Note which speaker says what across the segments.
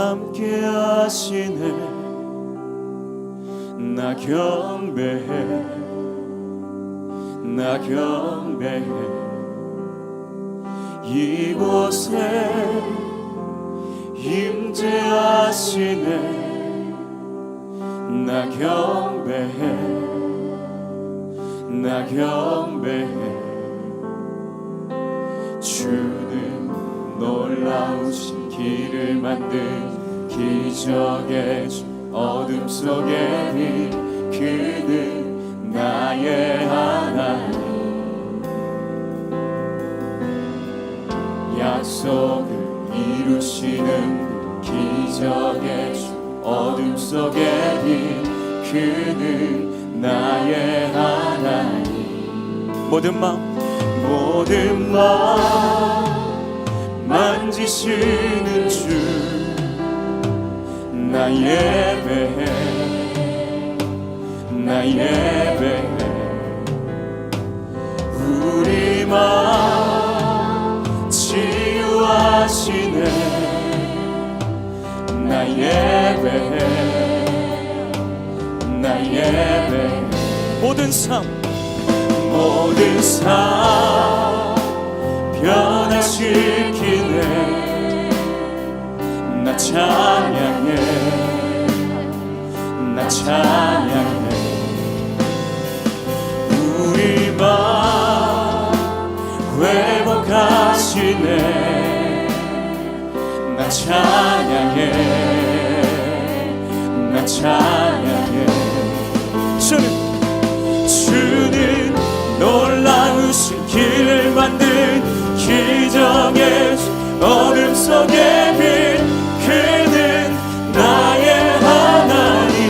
Speaker 1: 함께 하시네. 나 경배해, 나 경배해. 이곳에 임재하시네. 나 경배해, 나 경배해. 주는 놀라우신 길을 만든 기적의 주, 어둠 속에 빛. 그는 나의 하나님. 약속을 이루시는 기적의 주, 어둠 속에 빛. 그는 나의 하나님. 모든 마음 만지시는 주, 나 예배해, 나 예배해. 우리 마음 치유하시네. 나 예배해, 나 예배해. 모든 삶 변화시키네. 나 찬양해, 나 찬양해. 우리 마음 회복하시네. 나 찬양해, 나 찬양해. 주는 놀라우신 길을 만든 기적의 주, 어둠 속에 빛. 그는 나의 하나님.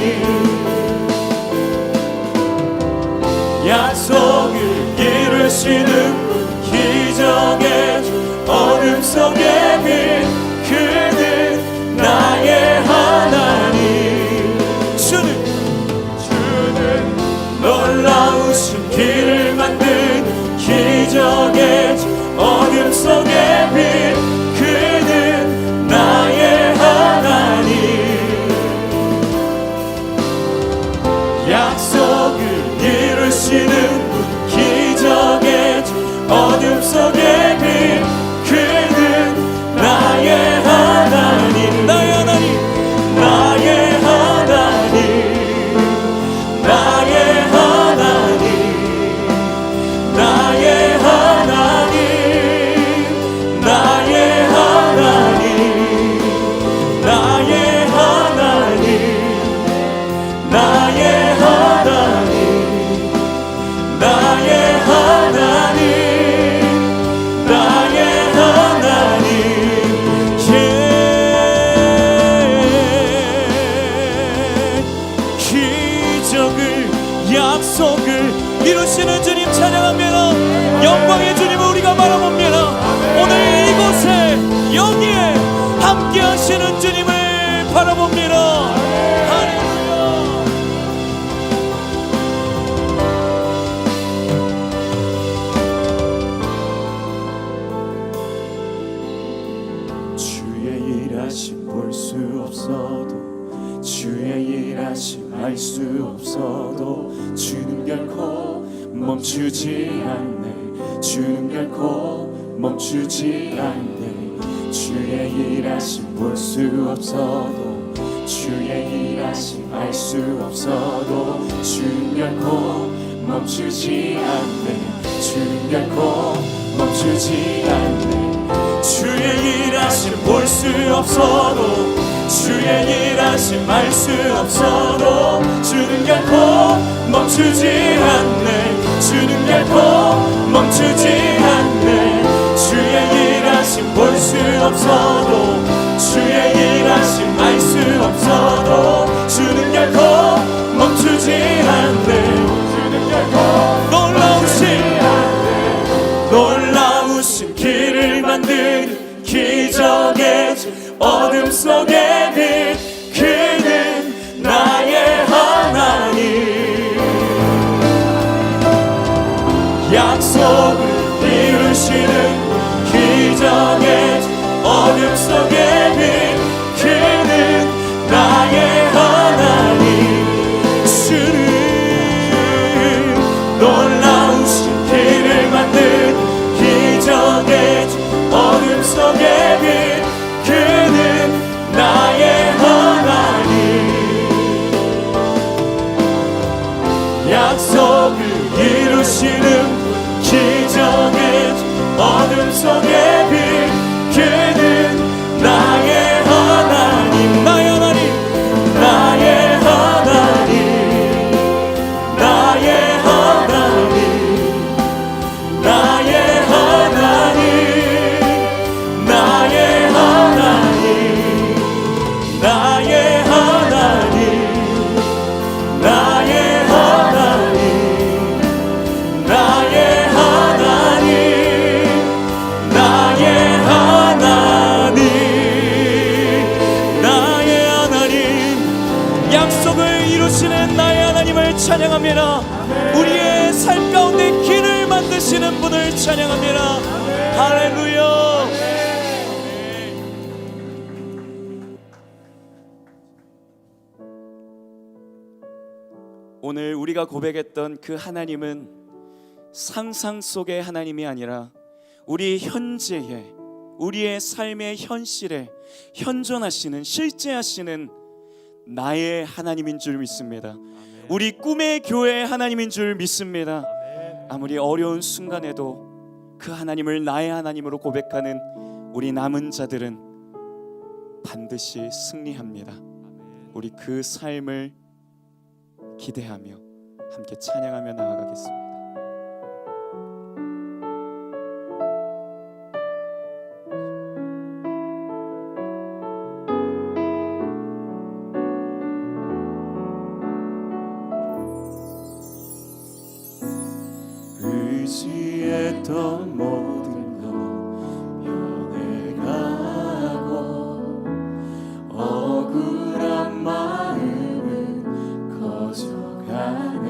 Speaker 1: 약속을 이루시는 기적의 주, 어둠 속에 빛. 그는 나의 하나님. 주는 놀라우신 길을 만든 기적의 주, 어둠 속에 빛. 그는 나의 하나님. 약속을 이루시는 기적의 주, 어둠 속에 빛. 그는 나의 하나님. 나의 하나님, 나의 하나님, 나의 하나님, 나의 하나님, 나의 하나님, 나의 하나님, 나의 하나님, 나의 하나님, 나의 하나님. 기적을, 약속을 이루시는 주님 찬양합니다. 영광의 주님을 우리가 바라봅니다. 오늘 이곳에, 여기에 함께 하시는 주님을 바라봅니다. 할렐루야. 주의 일하심 볼 수 없어도, 주의 일하심 알 수 없어도, 주는 결코 멈추지 않네. 주는 결코 멈추지 않네. 주의 일하심 볼 수 없어도, 주의 일하심 알 수 없어도, 주는 결코 멈추지 않네. 주는 결코 멈추지 않네. 주의 일하심 볼 수 없어도, 주의 일하심 알 수 없어도, 주는 결코 멈추지 않네. 주는 결코 멈추지 않네. 주의 일하심 볼 수 없어도, 주의 일하심 알 수 없어도, 주는 결코 멈추지 않네. 주는 결코 놀라우신 길을 만든 기적의 주, 어둠 속에 빛. 그는 나의 하나님. 약속을 이루시는 기적의 주, 어둠 속에 빛. 그는 이루시는 기적의 어둠 속의 빛 그는 나의 하나님 나의 하나님 나의 하나님 나의 하나님 나의 하나님 나의 하나님 나의 하나님 나의 하나님 나의 하나님 나의 하나님 나의 하나님 약속을 이루시는 나의 하나님을 찬양합니다. 우리의 삶 가운데 길을 만드시는 분을 찬양합니다. 할렐루야. 오늘 우리가 고백했던 그 하나님은 상상 속의 하나님이 아니라 우리 현재에 우리의 삶의 현실에 현존하시는 실제하시는 나의 하나님인 줄 믿습니다. 우리 꿈의 교회의 하나님인 줄 믿습니다. 아무리 어려운 순간에도 그 하나님을 나의 하나님으로 고백하는 우리 남은 자들은 반드시 승리합니다. 우리 그 삶을 기대하며 함께 찬양하며 나아가겠습니다. 의지했던 모든 건 변해가고 억울한 마음은 커져가네.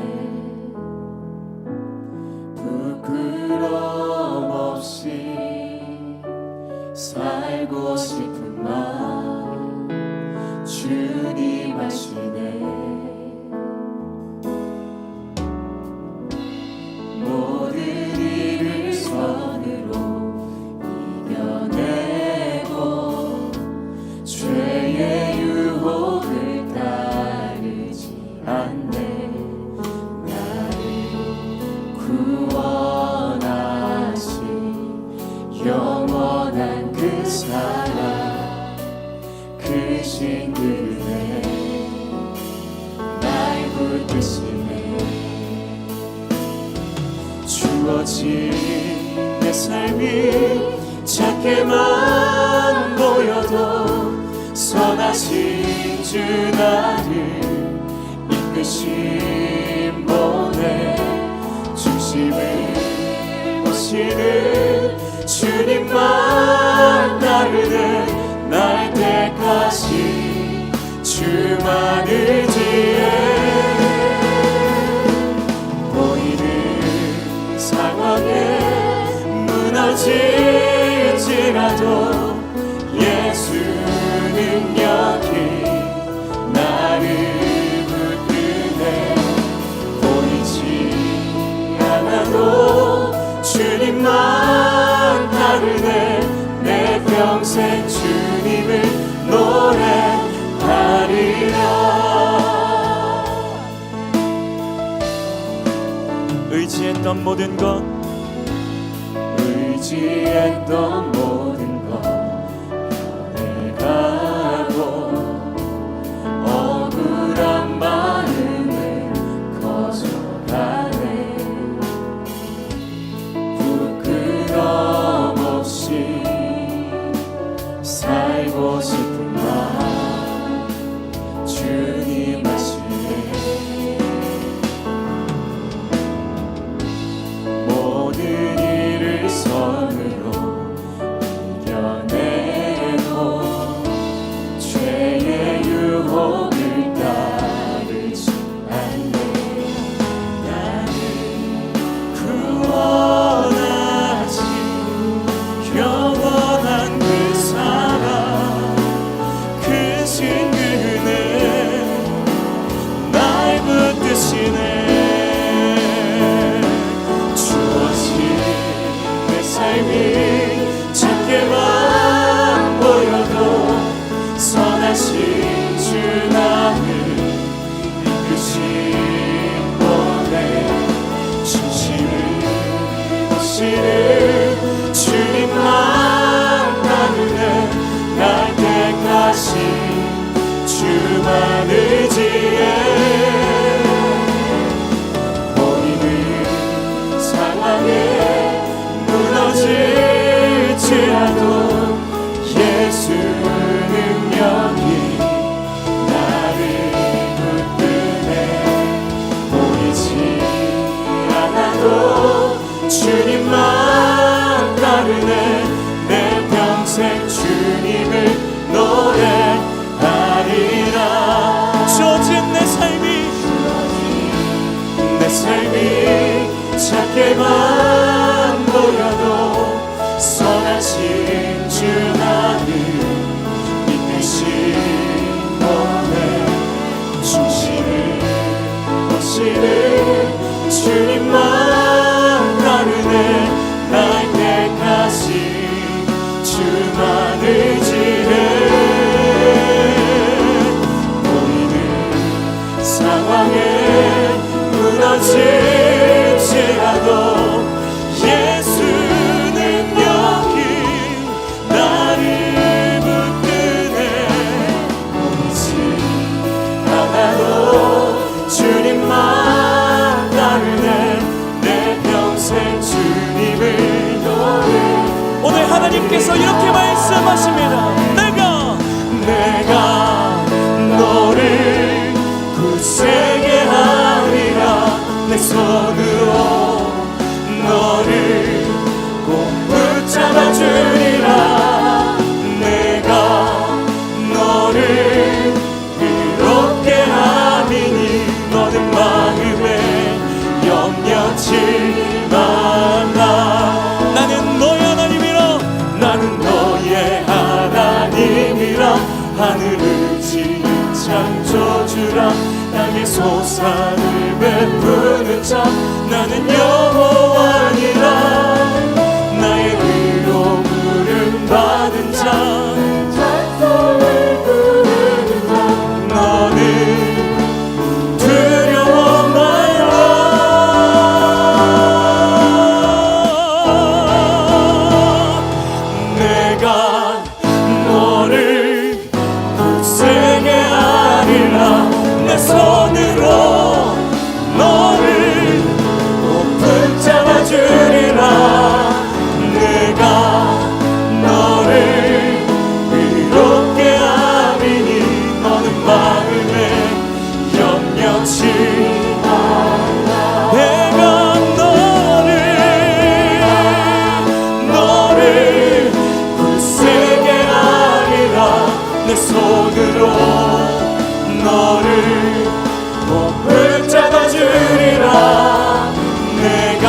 Speaker 1: 부끄럼 없이 살고 싶은 마음 주님 아시네. 영원한 그 사랑 그 신들에 날 붙드시네. 주어진 내 삶이 작게만 보여도 선하신 주 나를 이끄신 분의 중심을 보시는 주님만 따르는 날 때까지 주만 의지해. 보이는 상황에 무너질지라도 예수 능력이 나를 붙드네. 보이지 않아도 주님만 따르네. 내 평생 주님을 노래하리라. 의지했던 모든 것 의지했던 모든 것 변해가고 억울한 마음을 거져가네. 부끄럼 없이 살고 싶은 마음 주님 아시네. 모든 일을 선으로 이겨내고 의지에 보이는 상황에 무너질지라도 예수 능력이 나를 붙드네. 보이지 않아도 주님만 따르네. 내 평생 주님을 노래하리라. 주어진 내 삶이 작게만 보여도 선하신 주 나를 이끄신 몸에 중심을 거시는 주님만 따르네. 날 택하신 주만 의지해. 보이는 상황에 무너질지라도 예수 능력이 나를 붙드네. 보이지 않아도 주님만 따르네. 내 평생 주님을 노래. 오늘 하나님께서 이렇게 말씀하십니다. 내가 너를 굳세게 하리라. 내 손으로 너를 꼭 붙잡아 주리라. 내가 너를 의롭게 하리니 너는 마음에 염려치 말라. 나는 너의 하나님이라. 나는 너의 하나님이라. 하늘을 지은 창조주라. 땅의 소산을 베푸는 자. 나는 여호와니라. 나의 의로 부름 받은 자. 너는 두려워 말라. 내가 너를 굳세게 하리라. 내 손으로 너를 꼭 붙잡아 주리라. 내가 너를 의롭게 하리니 너는 마음에 염려치 말라. 내가 너를 굳세게 하리라. 내 손으로 너를 꼭 붙잡아 주리라. 내가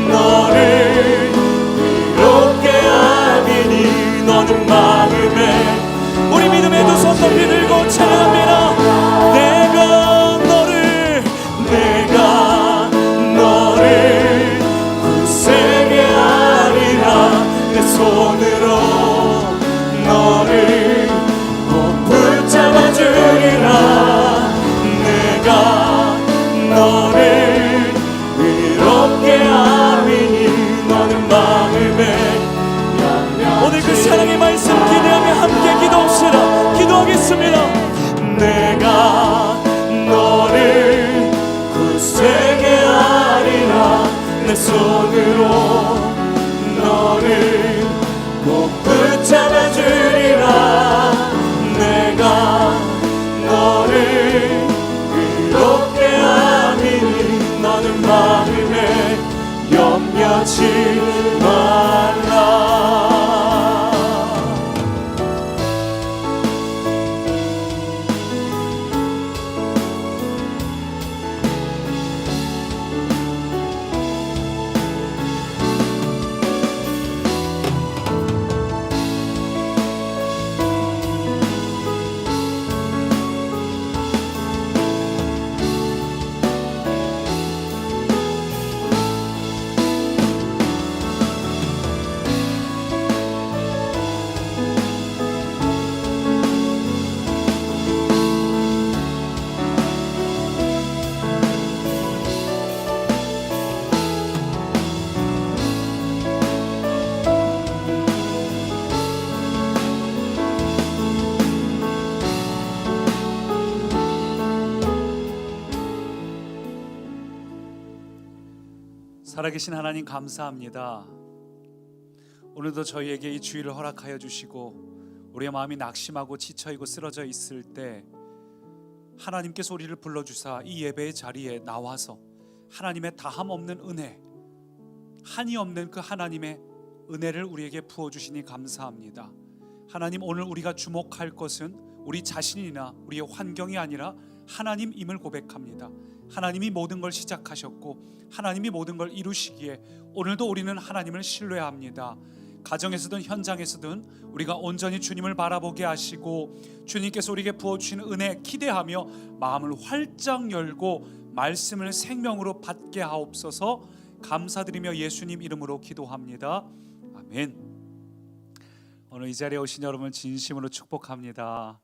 Speaker 1: 너를 의롭게 하리니 너는 마음에. 우리 믿음의 두 손 높이 들고 찬양합니다. 내가 너를 굳세게 하리라. 내 손으로 너를 꼭 붙잡아 주리라. 내가 너를 의롭게 하리니 너는 마음에. 오늘 그 사랑의 말씀 기대하며 함께 기도합시다. 기도하겠습니다. 내가 너를 굳세게 하리라. 내 손으로 너를 꼭 붙잡아 주리라. 내가 너를 의롭게 하리니 너는 마음에 염려치 말라. 살아계신 하나님 감사합니다. 오늘도 저희에게 이 주일을 허락하여 주시고 우리의 마음이 낙심하고 지쳐있고 쓰러져 있을 때 하나님께서 우리를 불러주사 이 예배의 자리에 나와서 하나님의 다함 없는 은혜, 한이 없는 그 하나님의 은혜를 우리에게 부어주시니 감사합니다. 하나님, 오늘 우리가 주목할 것은 우리 자신이나 우리의 환경이 아니라 하나님임을 고백합니다. 하나님이 모든 걸 시작하셨고 하나님이 모든 걸 이루시기에 오늘도 우리는 하나님을 신뢰합니다. 가정에서든 현장에서든 우리가 온전히 주님을 바라보게 하시고 주님께서 우리에게 부어주시는 은혜 기대하며 마음을 활짝 열고 말씀을 생명으로 받게 하옵소서. 감사드리며 예수님 이름으로 기도합니다. 아멘. 오늘 이 자리에 오신 여러분 진심으로 축복합니다.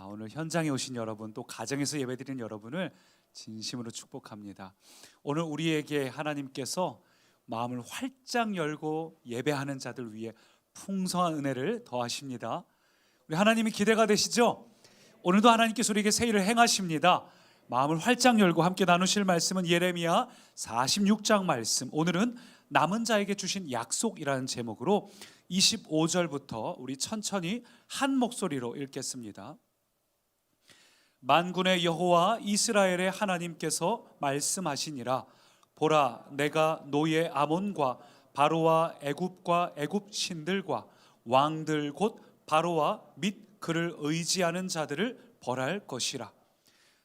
Speaker 1: 오늘 현장에 오신 여러분, 또 가정에서 예배드리는 여러분을 진심으로 축복합니다. 오늘 우리에게 하나님께서 마음을 활짝 열고 예배하는 자들 위해 풍성한 은혜를 더하십니다. 우리 하나님이 기대가 되시죠? 오늘도 하나님께서 우리에게 새 일을 행하십니다. 마음을 활짝 열고 함께 나누실 말씀은 예레미야 46장 말씀. 오늘은 남은 자에게 주신 약속이라는 제목으로 25절부터 우리 천천히 한 목소리로 읽겠습니다. 만군의 여호와 이스라엘의 하나님께서 말씀하시니라. 보라, 내가 노예 아몬과 바로와 애굽과 애굽 신들과 왕들 곧 바로와 및 그를 의지하는 자들을 벌할 것이라.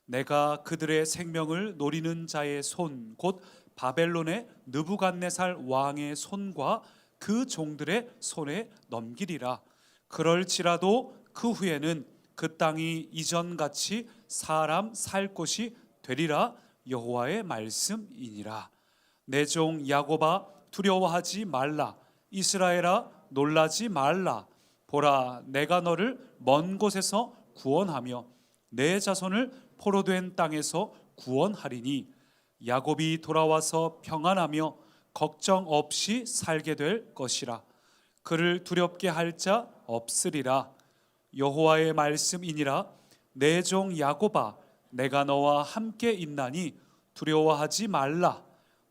Speaker 1: 내가 그들의 생명을 노리는 자의 손 곧 바벨론의 느부갓네살 왕의 손과 그 종들의 손에 넘기리라. 그럴지라도 그 후에는 그 땅이 이전같이 사람 살 곳이 되리라. 여호와의 말씀이니라. 내 종 야곱아 두려워하지 말라. 이스라엘아 놀라지 말라. 보라, 내가 너를 먼 곳에서 구원하며 내 자손을 포로된 땅에서 구원하리니 야곱이 돌아와서 평안하며 걱정 없이 살게 될 것이라. 그를 두렵게 할 자 없으리라. 여호와의 말씀이니라. 내 종 야곱아, 내가 너와 함께 있나니 두려워하지 말라.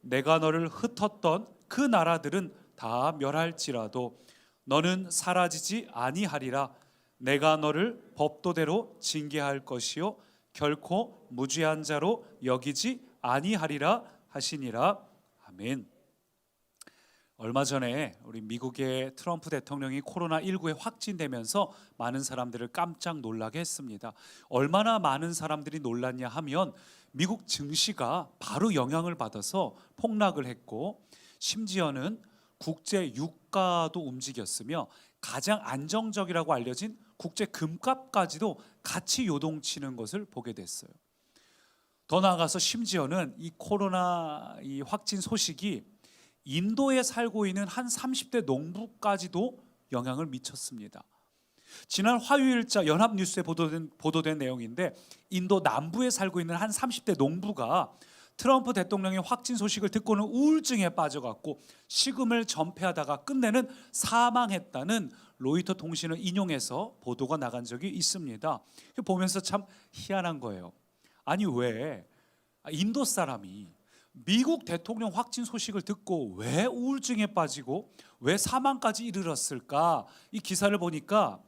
Speaker 1: 내가 너를 흩었던 그 나라들은 다 멸할지라도 너는 사라지지 아니하리라. 내가 너를 법도대로 징계할 것이요 결코 무죄한 자로 여기지 아니하리라 하시니라. 아멘. 얼마 전에 우리 미국의 트럼프 대통령이 코로나19에 확진되면서 많은 사람들을 깜짝 놀라게 했습니다. 얼마나 많은 사람들이 놀랐냐 하면 미국 증시가 바로 영향을 받아서 폭락을 했고 심지어는 국제 유가도 움직였으며 가장 안정적이라고 알려진 국제 금값까지도 같이 요동치는 것을 보게 됐어요. 더 나아가서 심지어는 이 코로나 확진 소식이 인도에 살고 있는 한 30대 농부까지도 영향을 미쳤습니다. 지난 화요일자 연합뉴스에 보도된 내용인데 인도 남부에 살고 있는 한 30대 농부가 트럼프 대통령의 확진 소식을 듣고는 우울증에 빠져갖고 식음을 전폐하다가 끝내는 사망했다는 로이터 통신을 인용해서 보도가 나간 적이 있습니다. 보면서 참 희한한 거예요. 아니 왜 인도 사람이 미국 대통령 확진 소식을 듣고 왜 우울증에 빠지고 왜 사망까지 이르렀을까? 이 기사를 보니까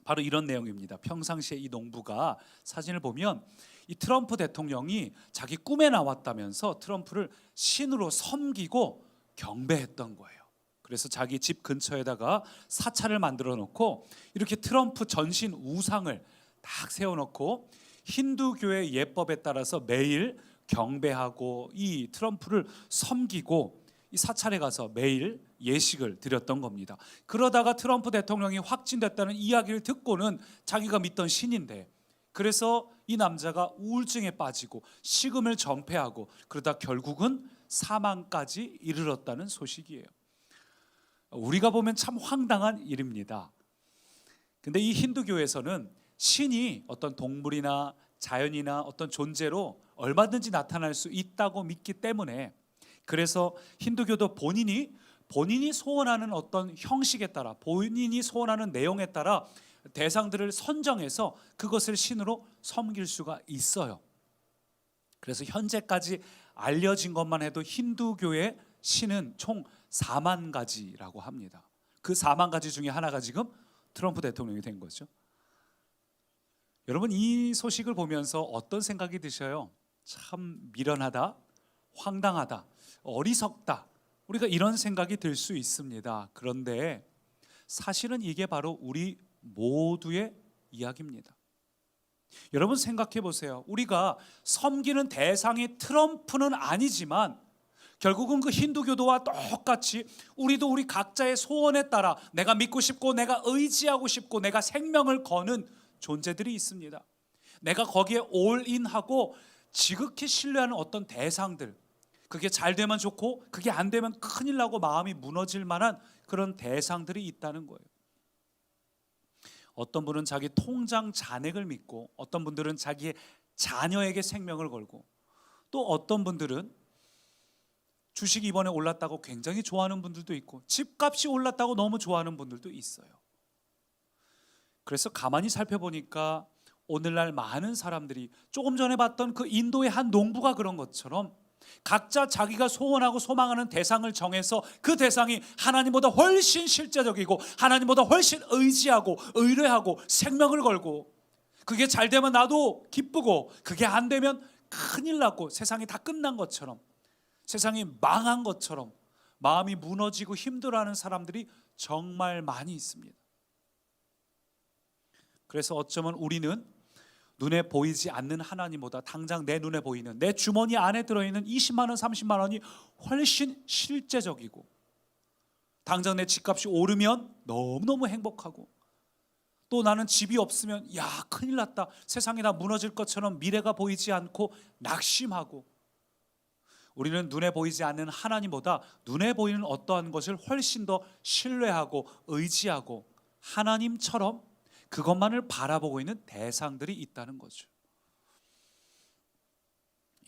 Speaker 1: 바로 이런 내용입니다. 평상시에 이 농부가 사진을 보면 이 트럼프 대통령이 자기 꿈에 나왔다면서 트럼프를 신으로 섬기고 경배했던 거예요. 그래서 자기 집 근처에다가 사찰을 만들어 놓고 이렇게 트럼프 전신 우상을 딱 세워놓고 힌두교의 예법에 따라서 매일 경배하고 이 트럼프를 섬기고 이 사찰에 가서 매일 예식을 드렸던 겁니다. 그러다가 트럼프 대통령이 확진됐다는 이야기를 듣고는 자기가 믿던 신인데 그래서 이 남자가 우울증에 빠지고 식음을 전폐하고 그러다 결국은 사망까지 이르렀다는 소식이에요. 우리가 보면 참 황당한 일입니다. 근데 이 힌두교에서는 신이 어떤 동물이나 자연이나 어떤 존재로 얼마든지 나타날 수 있다고 믿기 때문에 그래서 힌두교도 본인이 소원하는 어떤 형식에 따라 본인이 소원하는 내용에 따라 대상들을 선정해서 그것을 신으로 섬길 수가 있어요. 그래서 현재까지 알려진 것만 해도 힌두교의 신은 총 4만 가지라고 합니다. 그 4만 가지 중에 하나가 지금 트럼프 대통령이 된 거죠. 여러분, 이 소식을 보면서 어떤 생각이 드셔요? 참 미련하다, 황당하다, 어리석다, 우리가 이런 생각이 들 수 있습니다. 그런데 사실은 이게 바로 우리 모두의 이야기입니다. 여러분 생각해 보세요. 우리가 섬기는 대상이 트럼프는 아니지만 결국은 그 힌두교도와 똑같이 우리도 우리 각자의 소원에 따라 내가 믿고 싶고 내가 의지하고 싶고 내가 생명을 거는 존재들이 있습니다. 내가 거기에 올인하고 지극히 신뢰하는 어떤 대상들, 그게 잘 되면 좋고 그게 안 되면 큰일 나고 마음이 무너질 만한 그런 대상들이 있다는 거예요. 어떤 분은 자기 통장 잔액을 믿고, 어떤 분들은 자기의 자녀에게 생명을 걸고, 또 어떤 분들은 주식이 이번에 올랐다고 굉장히 좋아하는 분들도 있고, 집값이 올랐다고 너무 좋아하는 분들도 있어요. 그래서 가만히 살펴보니까 오늘날 많은 사람들이 조금 전에 봤던 그 인도의 한 농부가 그런 것처럼 각자 자기가 소원하고 소망하는 대상을 정해서 그 대상이 하나님보다 훨씬 실제적이고 하나님보다 훨씬 의지하고 의뢰하고 생명을 걸고, 그게 잘 되면 나도 기쁘고 그게 안 되면 큰일 났고 세상이 다 끝난 것처럼, 세상이 망한 것처럼 마음이 무너지고 힘들어하는 사람들이 정말 많이 있습니다. 그래서 어쩌면 우리는 눈에 보이지 않는 하나님보다 당장 내 눈에 보이는 내 주머니 안에 들어있는 20만 원, 30만 원이 훨씬 실제적이고, 당장 내 집값이 오르면 너무너무 행복하고, 또 나는 집이 없으면 야 큰일 났다, 세상이 다 무너질 것처럼 미래가 보이지 않고 낙심하고, 우리는 눈에 보이지 않는 하나님보다 눈에 보이는 어떠한 것을 훨씬 더 신뢰하고 의지하고 하나님처럼 그것만을 바라보고 있는 대상들이 있다는 거죠.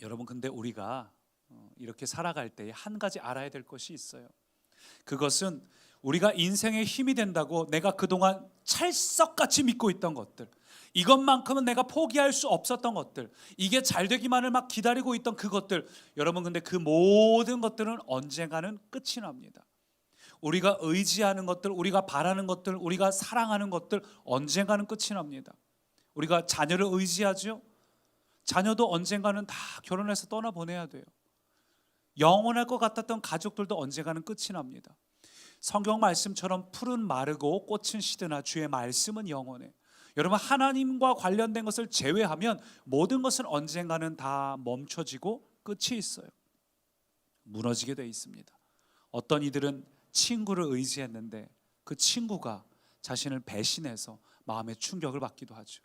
Speaker 1: 여러분, 근데 우리가 이렇게 살아갈 때에 한 가지 알아야 될 것이 있어요. 그것은 우리가 인생의 힘이 된다고 내가 그동안 찰떡같이 믿고 있던 것들, 이것만큼은 내가 포기할 수 없었던 것들, 이게 잘 되기만을 막 기다리고 있던 그것들, 여러분 근데 그 모든 것들은 언젠가는 끝이 납니다. 우리가 의지하는 것들, 우리가 바라는 것들, 우리가 사랑하는 것들 언젠가는 끝이 납니다. 우리가 자녀를 의지하죠. 자녀도 언젠가는 다 결혼해서 떠나보내야 돼요. 영원할 것 같았던 가족들도 언젠가는 끝이 납니다. 성경 말씀처럼 풀은 마르고 꽃은 시드나 주의 말씀은 영원해. 여러분, 하나님과 관련된 것을 제외하면 모든 것은 언젠가는 다 멈춰지고 끝이 있어요. 무너지게 돼 있습니다. 어떤 이들은 친구를 의지했는데 그 친구가 자신을 배신해서 마음의 충격을 받기도 하죠.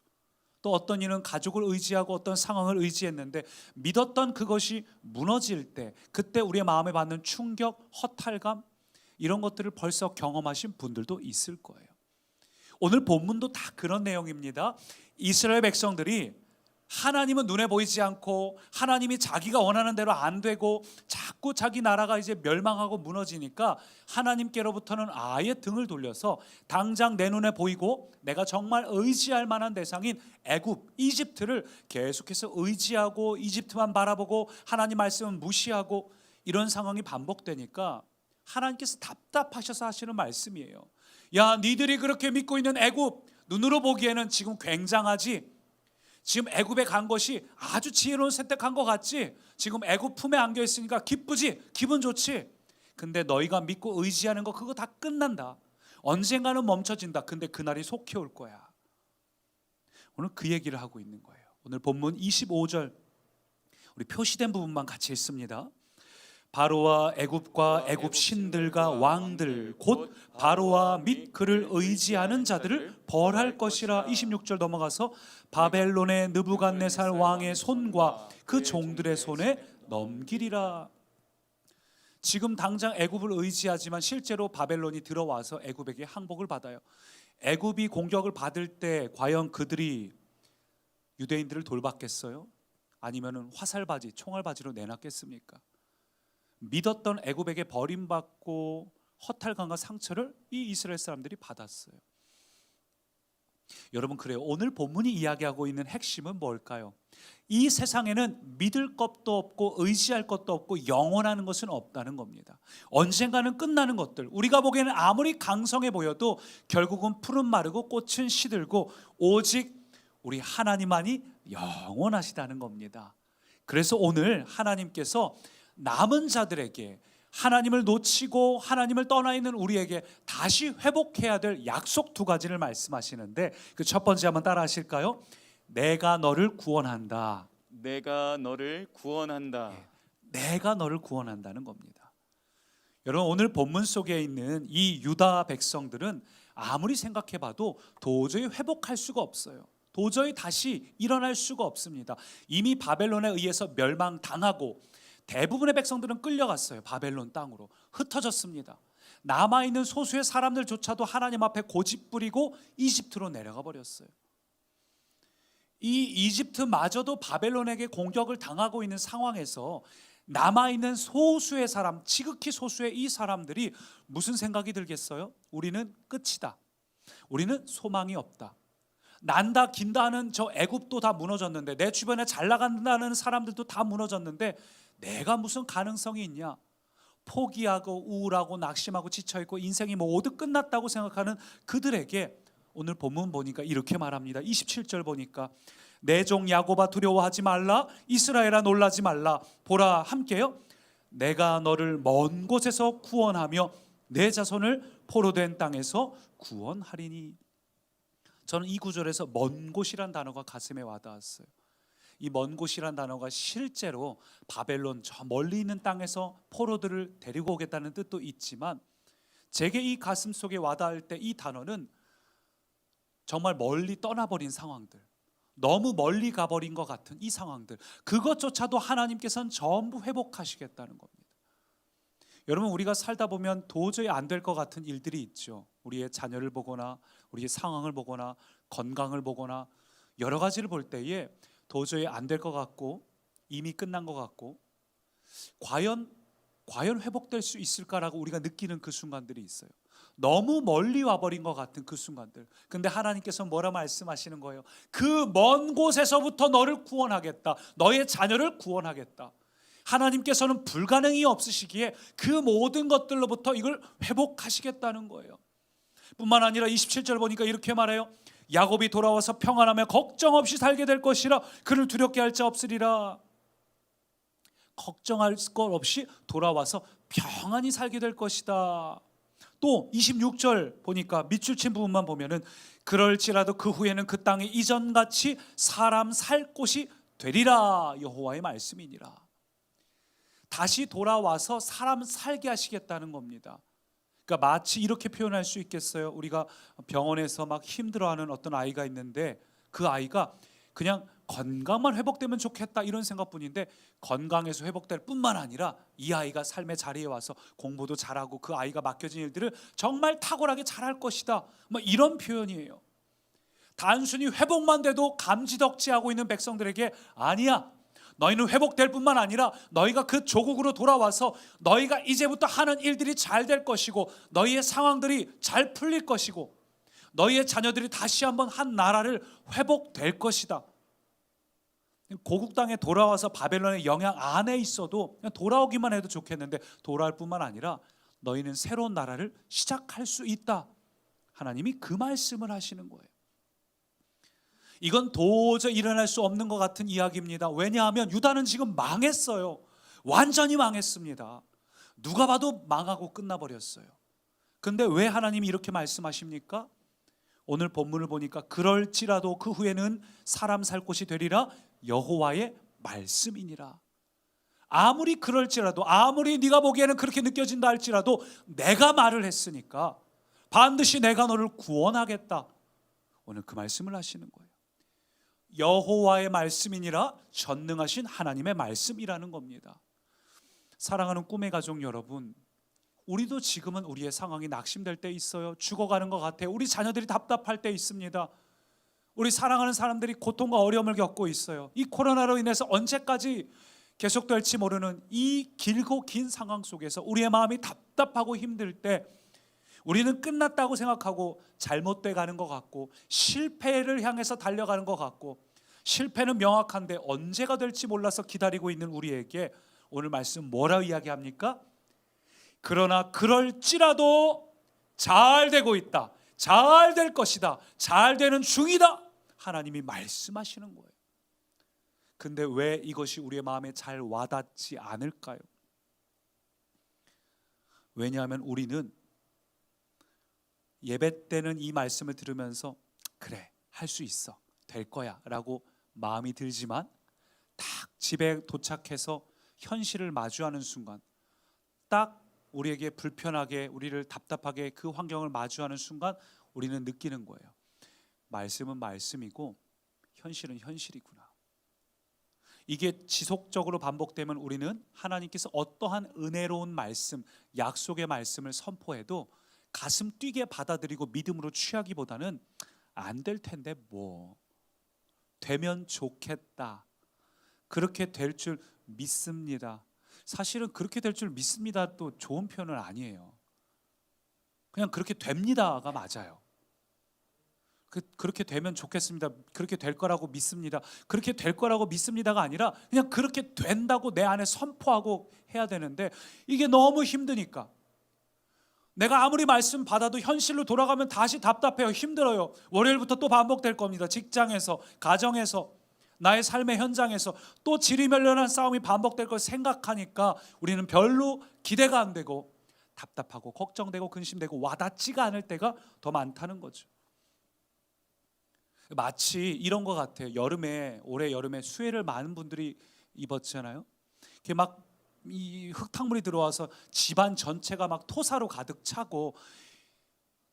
Speaker 1: 또 어떤 이는 가족을 의지하고 어떤 상황을 의지했는데 믿었던 그것이 무너질 때, 그때 우리의 마음에 받는 충격, 허탈감, 이런 것들을 벌써 경험하신 분들도 있을 거예요. 오늘 본문도 다 그런 내용입니다. 이스라엘 백성들이 하나님은 눈에 보이지 않고 하나님이 자기가 원하는 대로 안 되고 자꾸 자기 나라가 이제 멸망하고 무너지니까 하나님께로부터는 아예 등을 돌려서 당장 내 눈에 보이고 내가 정말 의지할 만한 대상인 애굽, 이집트를 계속해서 의지하고 이집트만 바라보고 하나님 말씀은 무시하고, 이런 상황이 반복되니까 하나님께서 답답하셔서 하시는 말씀이에요. 야, 니들이 그렇게 믿고 있는 애굽, 눈으로 보기에는 지금 굉장하지? 지금 애굽에 간 것이 아주 지혜로운 선택한 것 같지? 지금 애굽 품에 안겨 있으니까 기쁘지? 기분 좋지? 근데 너희가 믿고 의지하는 거 그거 다 끝난다. 언젠가는 멈춰진다. 근데 그날이 속히 올 거야. 오늘 그 얘기를 하고 있는 거예요. 오늘 본문 25절 우리 표시된 부분만 같이 읽습니다. 바로와 애굽과 애굽 신들과 왕들 곧 바로와 및 그를 의지하는 자들을 벌할 것이라. 26절 넘어가서 바벨론의 느부갓네살 왕의 손과 그 종들의 손에 넘기리라. 지금 당장 애굽을 의지하지만 실제로 바벨론이 들어와서 애굽에게 항복을 받아요. 애굽이 공격을 받을 때 과연 그들이 유대인들을 돌봤겠어요? 아니면 화살바지, 총알바지로 내놨겠습니까? 믿었던 애굽에게 버림받고 허탈감과 상처를 이 이스라엘 사람들이 받았어요. 여러분, 그래요. 오늘 본문이 이야기하고 있는 핵심은 뭘까요? 이 세상에는 믿을 것도 없고 의지할 것도 없고 영원하는 것은 없다는 겁니다. 언젠가는 끝나는 것들, 우리가 보기에는 아무리 강성해 보여도 결국은 풀은 마르고 꽃은 시들고 오직 우리 하나님만이 영원하시다는 겁니다. 그래서 오늘 하나님께서 남은 자들에게, 하나님을 놓치고 하나님을 떠나 있는 우리에게 다시 회복해야 될 약속 두 가지를 말씀하시는데, 그 첫 번째 한번 따라 하실까요? 내가 너를 구원한다.
Speaker 2: 내가 너를 구원한다.
Speaker 1: 내가 너를 구원한다는 겁니다. 여러분, 오늘 본문 속에 있는 이 유다 백성들은 아무리 생각해봐도 도저히 회복할 수가 없어요. 도저히 다시 일어날 수가 없습니다. 이미 바벨론에 의해서 멸망당하고 대부분의 백성들은 끌려갔어요. 바벨론 땅으로 흩어졌습니다. 남아있는 소수의 사람들조차도 하나님 앞에 고집부리고 이집트로 내려가 버렸어요. 이 이집트마저도 바벨론에게 공격을 당하고 있는 상황에서 남아있는 소수의 사람, 지극히 소수의 이 사람들이 무슨 생각이 들겠어요? 우리는 끝이다. 우리는 소망이 없다. 난다 긴다 하는 저 애굽도 다 무너졌는데, 내 주변에 잘 나간다는 사람들도 다 무너졌는데 내가 무슨 가능성이 있냐? 포기하고 우울하고 낙심하고 지쳐있고 인생이 모두 끝났다고 생각하는 그들에게 오늘 본문 보니까 이렇게 말합니다. 27절 보니까 내 종 야곱아 두려워하지 말라, 이스라엘아 놀라지 말라. 보라, 함께요, 내가 너를 먼 곳에서 구원하며 내 자손을 포로된 땅에서 구원하리니. 저는 이 구절에서 먼 곳이란 단어가 가슴에 와닿았어요. 이 먼 곳이란 단어가 실제로 바벨론 저 멀리 있는 땅에서 포로들을 데리고 오겠다는 뜻도 있지만, 제게 이 가슴 속에 와닿을 때 이 단어는 정말 멀리 떠나버린 상황들, 너무 멀리 가버린 것 같은 이 상황들, 그것조차도 하나님께서는 전부 회복하시겠다는 겁니다. 여러분, 우리가 살다 보면 도저히 안 될 것 같은 일들이 있죠. 우리의 자녀를 보거나 우리의 상황을 보거나 건강을 보거나 여러 가지를 볼 때에 도저히 안 될 것 같고 이미 끝난 것 같고 과연 회복될 수 있을까라고 우리가 느끼는 그 순간들이 있어요. 너무 멀리 와버린 것 같은 그 순간들. 근데 하나님께서 뭐라 말씀하시는 거예요? 그 먼 곳에서부터 너를 구원하겠다. 너의 자녀를 구원하겠다. 하나님께서는 불가능이 없으시기에 그 모든 것들로부터 이걸 회복하시겠다는 거예요. 뿐만 아니라 27절 보니까 이렇게 말해요. 야곱이 돌아와서 평안하며 걱정 없이 살게 될 것이라, 그를 두렵게 할 자 없으리라. 걱정할 것 없이 돌아와서 평안히 살게 될 것이다. 또 26절 보니까 밑줄 친 부분만 보면은 그럴지라도 그 후에는 그 땅이 이전같이 사람 살 곳이 되리라. 여호와의 말씀이니라. 다시 돌아와서 사람 살게 하시겠다는 겁니다. 그러니까 마치 이렇게 표현할 수 있겠어요. 우리가 병원에서 막 힘들어하는 어떤 아이가 있는데 그 아이가 그냥 건강만 회복되면 좋겠다 이런 생각뿐인데, 건강에서 회복될 뿐만 아니라 이 아이가 삶의 자리에 와서 공부도 잘하고 그 아이가 맡겨진 일들을 정말 탁월하게 잘할 것이다, 뭐 이런 표현이에요. 단순히 회복만 돼도 감지덕지하고 있는 백성들에게 아니야, 너희는 회복될 뿐만 아니라 너희가 그 조국으로 돌아와서 너희가 이제부터 하는 일들이 잘 될 것이고 너희의 상황들이 잘 풀릴 것이고 너희의 자녀들이 다시 한번 한 나라를 회복될 것이다. 고국 땅에 돌아와서 바벨론의 영향 안에 있어도 그냥 돌아오기만 해도 좋겠는데 돌아올 뿐만 아니라 너희는 새로운 나라를 시작할 수 있다. 하나님이 그 말씀을 하시는 거예요. 이건 도저히 일어날 수 없는 것 같은 이야기입니다. 왜냐하면 유다는 지금 망했어요. 완전히 망했습니다. 누가 봐도 망하고 끝나버렸어요. 근데 왜 하나님이 이렇게 말씀하십니까? 오늘 본문을 보니까 그럴지라도 그 후에는 사람 살 곳이 되리라. 여호와의 말씀이니라. 아무리 그럴지라도, 아무리 네가 보기에는 그렇게 느껴진다 할지라도 내가 말을 했으니까 반드시 내가 너를 구원하겠다. 오늘 그 말씀을 하시는 거예요. 여호와의 말씀이니라, 전능하신 하나님의 말씀이라는 겁니다. 사랑하는 꿈의 가족 여러분, 우리도 지금은 우리의 상황이 낙심될 때 있어요. 죽어가는 것 같아요. 우리 자녀들이 답답할 때 있습니다. 우리 사랑하는 사람들이 고통과 어려움을 겪고 있어요. 이 코로나로 인해서 언제까지 계속될지 모르는 이 길고 긴 상황 속에서 우리의 마음이 답답하고 힘들 때 우리는 끝났다고 생각하고 잘못돼 가는 것 같고 실패를 향해서 달려가는 것 같고 실패는 명확한데 언제가 될지 몰라서 기다리고 있는 우리에게 오늘 말씀 뭐라 이야기합니까? 그러나 그럴지라도 잘 되고 있다, 잘 될 것이다, 잘 되는 중이다, 하나님이 말씀하시는 거예요. 근데 왜 이것이 우리의 마음에 잘 와닿지 않을까요? 왜냐하면 우리는 예배 때는 이 말씀을 들으면서 그래, 할 수 있어, 될 거야 라고 마음이 들지만 딱 집에 도착해서 현실을 마주하는 순간, 딱 우리에게 불편하게, 우리를 답답하게 그 환경을 마주하는 순간 우리는 느끼는 거예요. 말씀은 말씀이고 현실은 현실이구나. 이게 지속적으로 반복되면 우리는 하나님께서 어떠한 은혜로운 말씀, 약속의 말씀을 선포해도 가슴 뛰게 받아들이고 믿음으로 취하기보다는 안 될 텐데 뭐, 되면 좋겠다, 그렇게 될 줄 믿습니다. 사실은 그렇게 될 줄 믿습니다 또 좋은 표현은 아니에요. 그냥 그렇게 됩니다가 맞아요. 그렇게 되면 좋겠습니다, 그렇게 될 거라고 믿습니다, 그렇게 될 거라고 믿습니다가 아니라 그냥 그렇게 된다고 내 안에 선포하고 해야 되는데 이게 너무 힘드니까, 내가 아무리 말씀 받아도 현실로 돌아가면 다시 답답해요, 힘들어요. 월요일부터 또 반복될 겁니다. 직장에서, 가정에서, 나의 삶의 현장에서 또 지리멸렬한 싸움이 반복될 걸 생각하니까 우리는 별로 기대가 안 되고 답답하고 걱정되고 근심되고 와닿지가 않을 때가 더 많다는 거죠. 마치 이런 것 같아요. 올해 여름에 수해를 많은 분들이 입었잖아요. 이게 막 이 흙탕물이 들어와서 집안 전체가 막 토사로 가득 차고,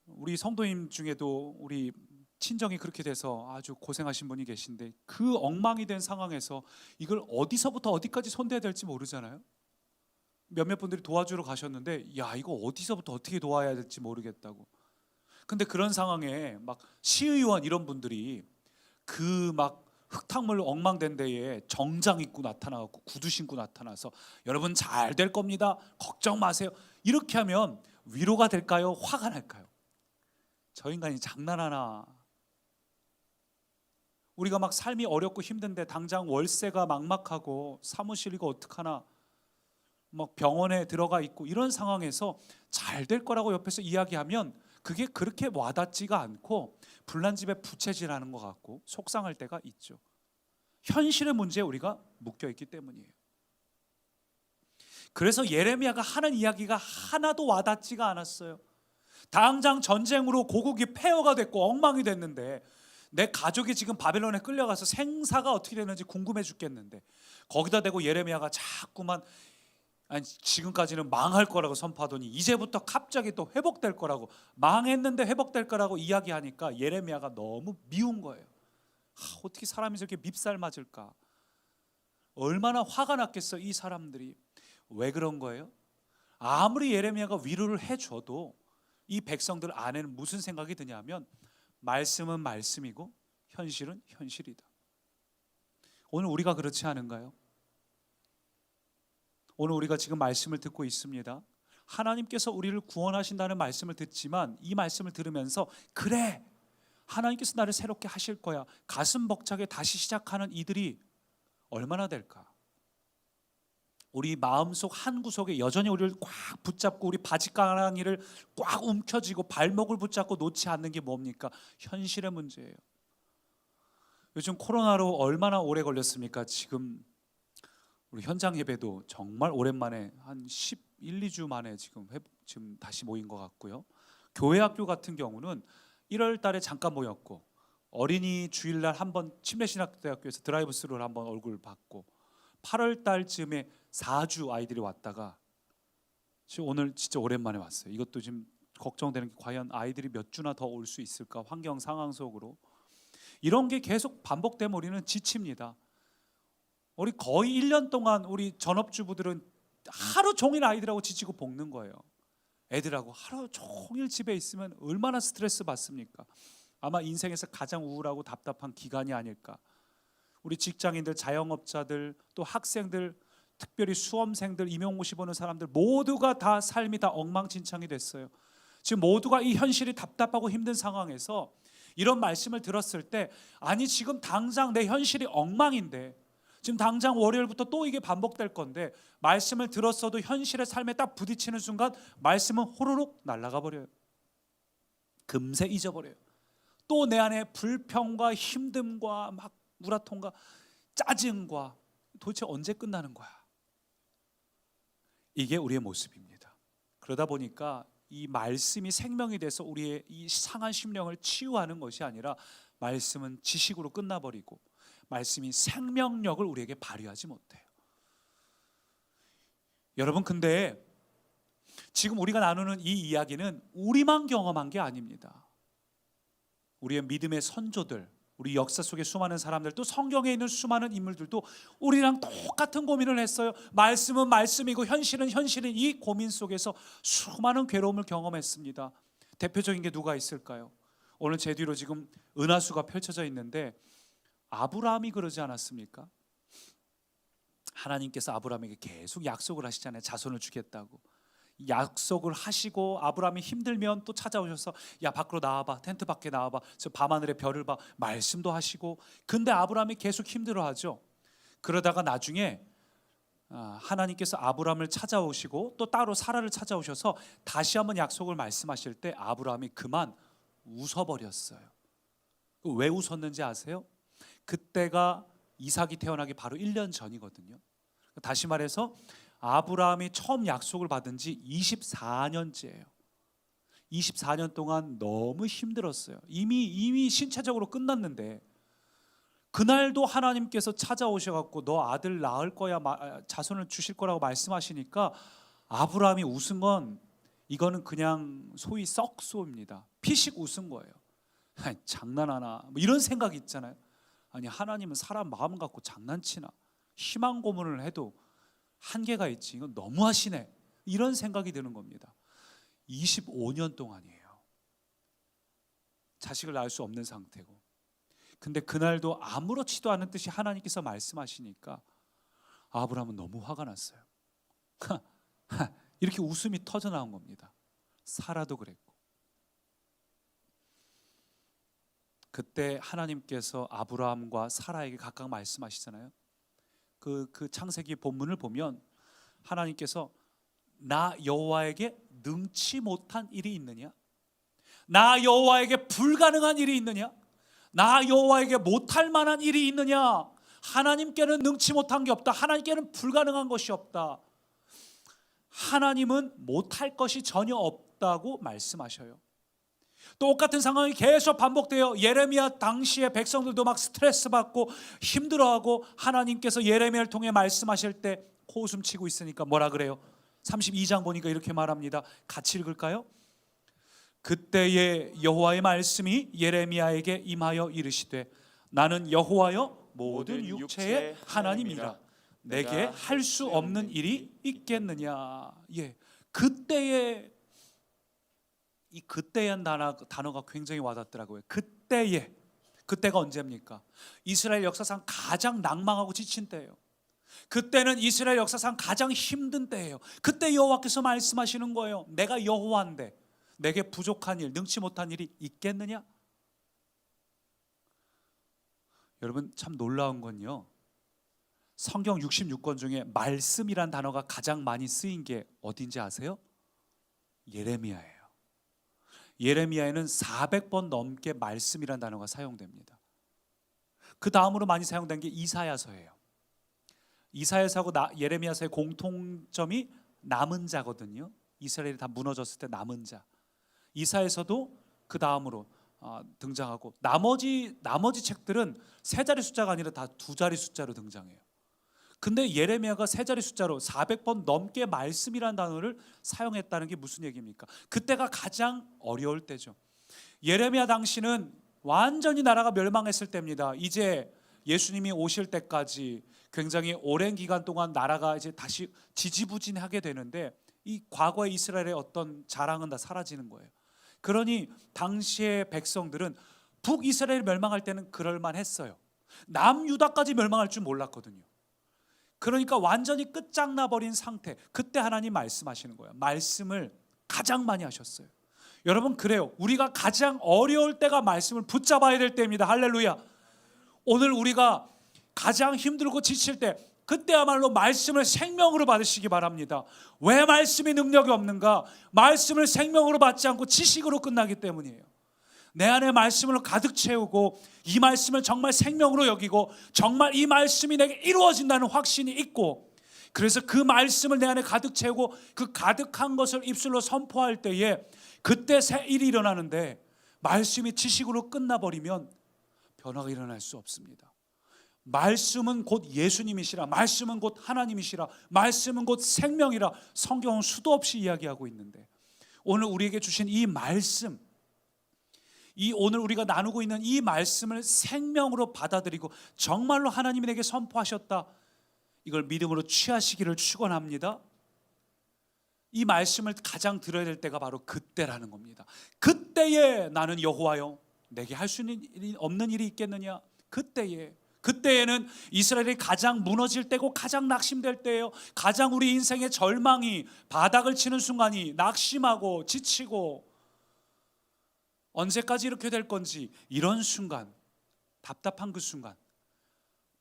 Speaker 1: 우리 성도님 중에도 우리 친정이 그렇게 돼서 아주 고생하신 분이 계신데 그 엉망이 된 상황에서 이걸 어디서부터 어디까지 손대야 될지 모르잖아요. 몇몇 분들이 도와주러 가셨는데 야, 이거 어디서부터 어떻게 도와야 될지 모르겠다고. 근데 그런 상황에 막 시의원 이런 분들이 그 막 흙탕물 엉망된 데에 정장 입고 나타나고 구두 신고 나타나서 여러분 잘 될 겁니다, 걱정 마세요, 이렇게 하면 위로가 될까요? 화가 날까요? 저 인간이 장난하나? 우리가 막 삶이 어렵고 힘든데 당장 월세가 막막하고 사무실 이거 어떡하나, 막 병원에 들어가 있고 이런 상황에서 잘 될 거라고 옆에서 이야기하면 그게 그렇게 와닿지가 않고 불난 집에 부채질하는 것 같고 속상할 때가 있죠. 현실의 문제에 우리가 묶여있기 때문이에요. 그래서 예레미야가 하는 이야기가 하나도 와닿지가 않았어요. 당장 전쟁으로 고국이 폐허가 됐고 엉망이 됐는데 내 가족이 지금 바벨론에 끌려가서 생사가 어떻게 되는지 궁금해 죽겠는데 거기다 대고 예레미야가 자꾸만 아니 지금까지는 망할 거라고 선포하더니 이제부터 갑자기 또 회복될 거라고, 망했는데 회복될 거라고 이야기하니까 예레미야가 너무 미운 거예요. 어떻게 사람이 저렇게 밉살 맞을까? 얼마나 화가 났겠어 이 사람들이. 왜 그런 거예요? 아무리 예레미야가 위로를 해줘도 이 백성들 안에는 무슨 생각이 드냐면 말씀은 말씀이고 현실은 현실이다. 오늘 우리가 그렇지 않은가요? 오늘 우리가 지금 말씀을 듣고 있습니다. 하나님께서 우리를 구원하신다는 말씀을 듣지만 이 말씀을 들으면서 그래, 하나님께서 나를 새롭게 하실 거야, 가슴 벅차게 다시 시작하는 이들이 얼마나 될까? 우리 마음속 한 구석에 여전히 우리를 꽉 붙잡고 우리 바지가랑이를 꽉 움켜쥐고 발목을 붙잡고 놓지 않는 게 뭡니까? 현실의 문제예요. 요즘 코로나로 얼마나 오래 걸렸습니까? 지금 우리 현장 예배도 정말 오랜만에 한 11, 2주 만에 지금 다시 모인 것 같고요. 교회 학교 같은 경우는 1월 달에 잠깐 모였고 어린이 주일날 한번 침례신학대학교에서 드라이브 스루를 한번 얼굴 봤고 8월 달쯤에 4주 아이들이 왔다가 지금 오늘 진짜 오랜만에 왔어요. 이것도 지금 걱정되는 게 과연 아이들이 몇 주나 더 올 수 있을까? 환경 상황 속으로 이런 게 계속 반복되면 우리는 지칩니다. 우리 거의 1년 동안 우리 전업주부들은 하루 종일 아이들하고 지치고 볶는 거예요. 애들하고 하루 종일 집에 있으면 얼마나 스트레스 받습니까? 아마 인생에서 가장 우울하고 답답한 기간이 아닐까. 우리 직장인들, 자영업자들, 또 학생들, 특별히 수험생들, 임용고시 보는 사람들 모두가 다 삶이 다 엉망진창이 됐어요. 지금 모두가 이 현실이 답답하고 힘든 상황에서 이런 말씀을 들었을 때, 아니 지금 당장 내 현실이 엉망인데, 지금 당장 월요일부터 또 이게 반복될 건데, 말씀을 들었어도 현실의 삶에 딱 부딪히는 순간 말씀은 호로록 날아가 버려요. 금세 잊어버려요. 또 내 안에 불평과 힘듦과 막 우라통과 짜증과, 도대체 언제 끝나는 거야? 이게 우리의 모습입니다. 그러다 보니까 이 말씀이 생명이 돼서 우리의 이 상한 심령을 치유하는 것이 아니라, 말씀은 지식으로 끝나버리고 말씀이 생명력을 우리에게 발휘하지 못해요. 여러분, 근데 지금 우리가 나누는 이 이야기는 우리만 경험한 게 아닙니다. 우리의 믿음의 선조들, 우리 역사 속의 수많은 사람들, 또 성경에 있는 수많은 인물들도 우리랑 똑같은 고민을 했어요. 말씀은 말씀이고 현실은 현실인 이 고민 속에서 수많은 괴로움을 경험했습니다. 대표적인 게 누가 있을까요? 오늘 제 뒤로 지금 은하수가 펼쳐져 있는데, 아브라함이 그러지 않았습니까? 하나님께서 아브라함에게 계속 약속을 하시잖아요. 자손을 주겠다고. 약속을 하시고 아브라함이 힘들면 또 찾아오셔서, 야 밖으로 나와봐, 텐트 밖에 나와봐, 저 밤하늘의 별을 봐, 말씀도 하시고. 근데 아브라함이 계속 힘들어하죠. 그러다가 나중에 하나님께서 아브라함을 찾아오시고 또 따로 사라를 찾아오셔서 다시 한번 약속을 말씀하실 때 아브라함이 그만 웃어버렸어요. 왜 웃었는지 아세요? 그때가 이삭이 태어나기 바로 1년 전이거든요. 다시 말해서 아브라함이 처음 약속을 받은 지 24년째예요. 24년 동안 너무 힘들었어요. 이미 신체적으로 끝났는데, 그날도 하나님께서 찾아오셔갖고 너 아들 낳을 거야, 자손을 주실 거라고 말씀하시니까 아브라함이 웃은 건, 이거는 그냥 소위 썩소입니다. 피식 웃은 거예요. 아니, 장난하나, 뭐 이런 생각이 있잖아요. 아니, 하나님은 사람 마음 갖고 장난치나, 희망 고문을 해도 한계가 있지, 이건 너무하시네, 이런 생각이 드는 겁니다. 25년 동안이에요. 자식을 낳을 수 없는 상태고. 근데 그날도 아무렇지도 않은 듯이 하나님께서 말씀하시니까 아브라함은 너무 화가 났어요. 이렇게 웃음이 터져 나온 겁니다. 사라도 그랬고. 그때 하나님께서 아브라함과 사라에게 각각 말씀하시잖아요. 그 창세기 본문을 보면 하나님께서 나 여호와에게 능치 못한 일이 있느냐? 나 여호와에게 불가능한 일이 있느냐? 나 여호와에게 못할 만한 일이 있느냐? 하나님께는 능치 못한 게 없다. 하나님께는 불가능한 것이 없다. 하나님은 못할 것이 전혀 없다고 말씀하셔요. 똑같은 상황이 계속 반복돼요. 예레미야 당시에 백성들도 막 스트레스 받고 힘들어하고, 하나님께서 예레미야를 통해 말씀하실 때 코웃음 치고 있으니까 뭐라 그래요? 32장 보니까 이렇게 말합니다. 같이 읽을까요? 그때에 여호와의 말씀이 예레미야에게 임하여 이르시되, 나는 여호와여 모든 육체의 하나님이라. 내게 할 수 없는 일이 있겠느냐? 예, 그때에, 이 그때란 단어가 굉장히 와닿더라고요. 그때가 언제입니까? 이스라엘 역사상 가장 낭망하고 지친 때예요. 그때는 이스라엘 역사상 가장 힘든 때예요. 그때 여호와께서 말씀하시는 거예요. 내가 여호와인데 내게 부족한 일, 능치 못한 일이 있겠느냐? 여러분, 참 놀라운 건요, 성경 66권 중에 말씀이란 단어가 가장 많이 쓰인 게 어딘지 아세요? 예레미야예요. 예레미야에는 400번 넘게 말씀이란 단어가 사용됩니다. 그 다음으로 많이 사용된 게 이사야서예요. 이사야서하고 예레미야서의 공통점이 남은 자거든요. 이스라엘이 다 무너졌을 때 남은 자. 이사야서도 그 다음으로 등장하고, 나머지 책들은 세 자리 숫자가 아니라 다 두 자리 숫자로 등장해요. 근데 예레미야가 세 자리 숫자로 400번 넘게 말씀이라는 단어를 사용했다는 게 무슨 얘기입니까? 그때가 가장 어려울 때죠. 예레미야 당시는 완전히 나라가 멸망했을 때입니다. 이제 예수님이 오실 때까지 굉장히 오랜 기간 동안 나라가 이제 다시 지지부진하게 되는데, 이 과거의 이스라엘의 어떤 자랑은 다 사라지는 거예요. 그러니 당시의 백성들은 북이스라엘 멸망할 때는 그럴만했어요. 남유다까지 멸망할 줄 몰랐거든요. 그러니까 완전히 끝장나버린 상태. 그때 하나님 말씀하시는 거예요. 말씀을 가장 많이 하셨어요. 여러분 그래요. 우리가 가장 어려울 때가 말씀을 붙잡아야 될 때입니다. 할렐루야. 오늘 우리가 가장 힘들고 지칠 때 그때야말로 말씀을 생명으로 받으시기 바랍니다. 왜 말씀이 능력이 없는가? 말씀을 생명으로 받지 않고 지식으로 끝나기 때문이에요. 내 안에 말씀을 가득 채우고 이 말씀을 정말 생명으로 여기고 정말 이 말씀이 내게 이루어진다는 확신이 있고, 그래서 그 말씀을 내 안에 가득 채우고 그 가득한 것을 입술로 선포할 때에 그때 새 일이 일어나는데, 말씀이 지식으로 끝나버리면 변화가 일어날 수 없습니다. 말씀은 곧 예수님이시라, 말씀은 곧 하나님이시라, 말씀은 곧 생명이라 성경은 수도 없이 이야기하고 있는데, 오늘 우리에게 주신 이 말씀, 이 오늘 우리가 나누고 있는 이 말씀을 생명으로 받아들이고 정말로 하나님이 내게 선포하셨다, 이걸 믿음으로 취하시기를 축원합니다. 이 말씀을 가장 들어야 될 때가 바로 그때라는 겁니다. 그때에 나는 여호와여 내게 할 수 없는 일이 있겠느냐. 그때에는 이스라엘이 가장 무너질 때고 가장 낙심될 때예요. 가장 우리 인생의 절망이 바닥을 치는 순간이, 낙심하고 지치고 언제까지 이렇게 될 건지, 이런 순간, 답답한 그 순간,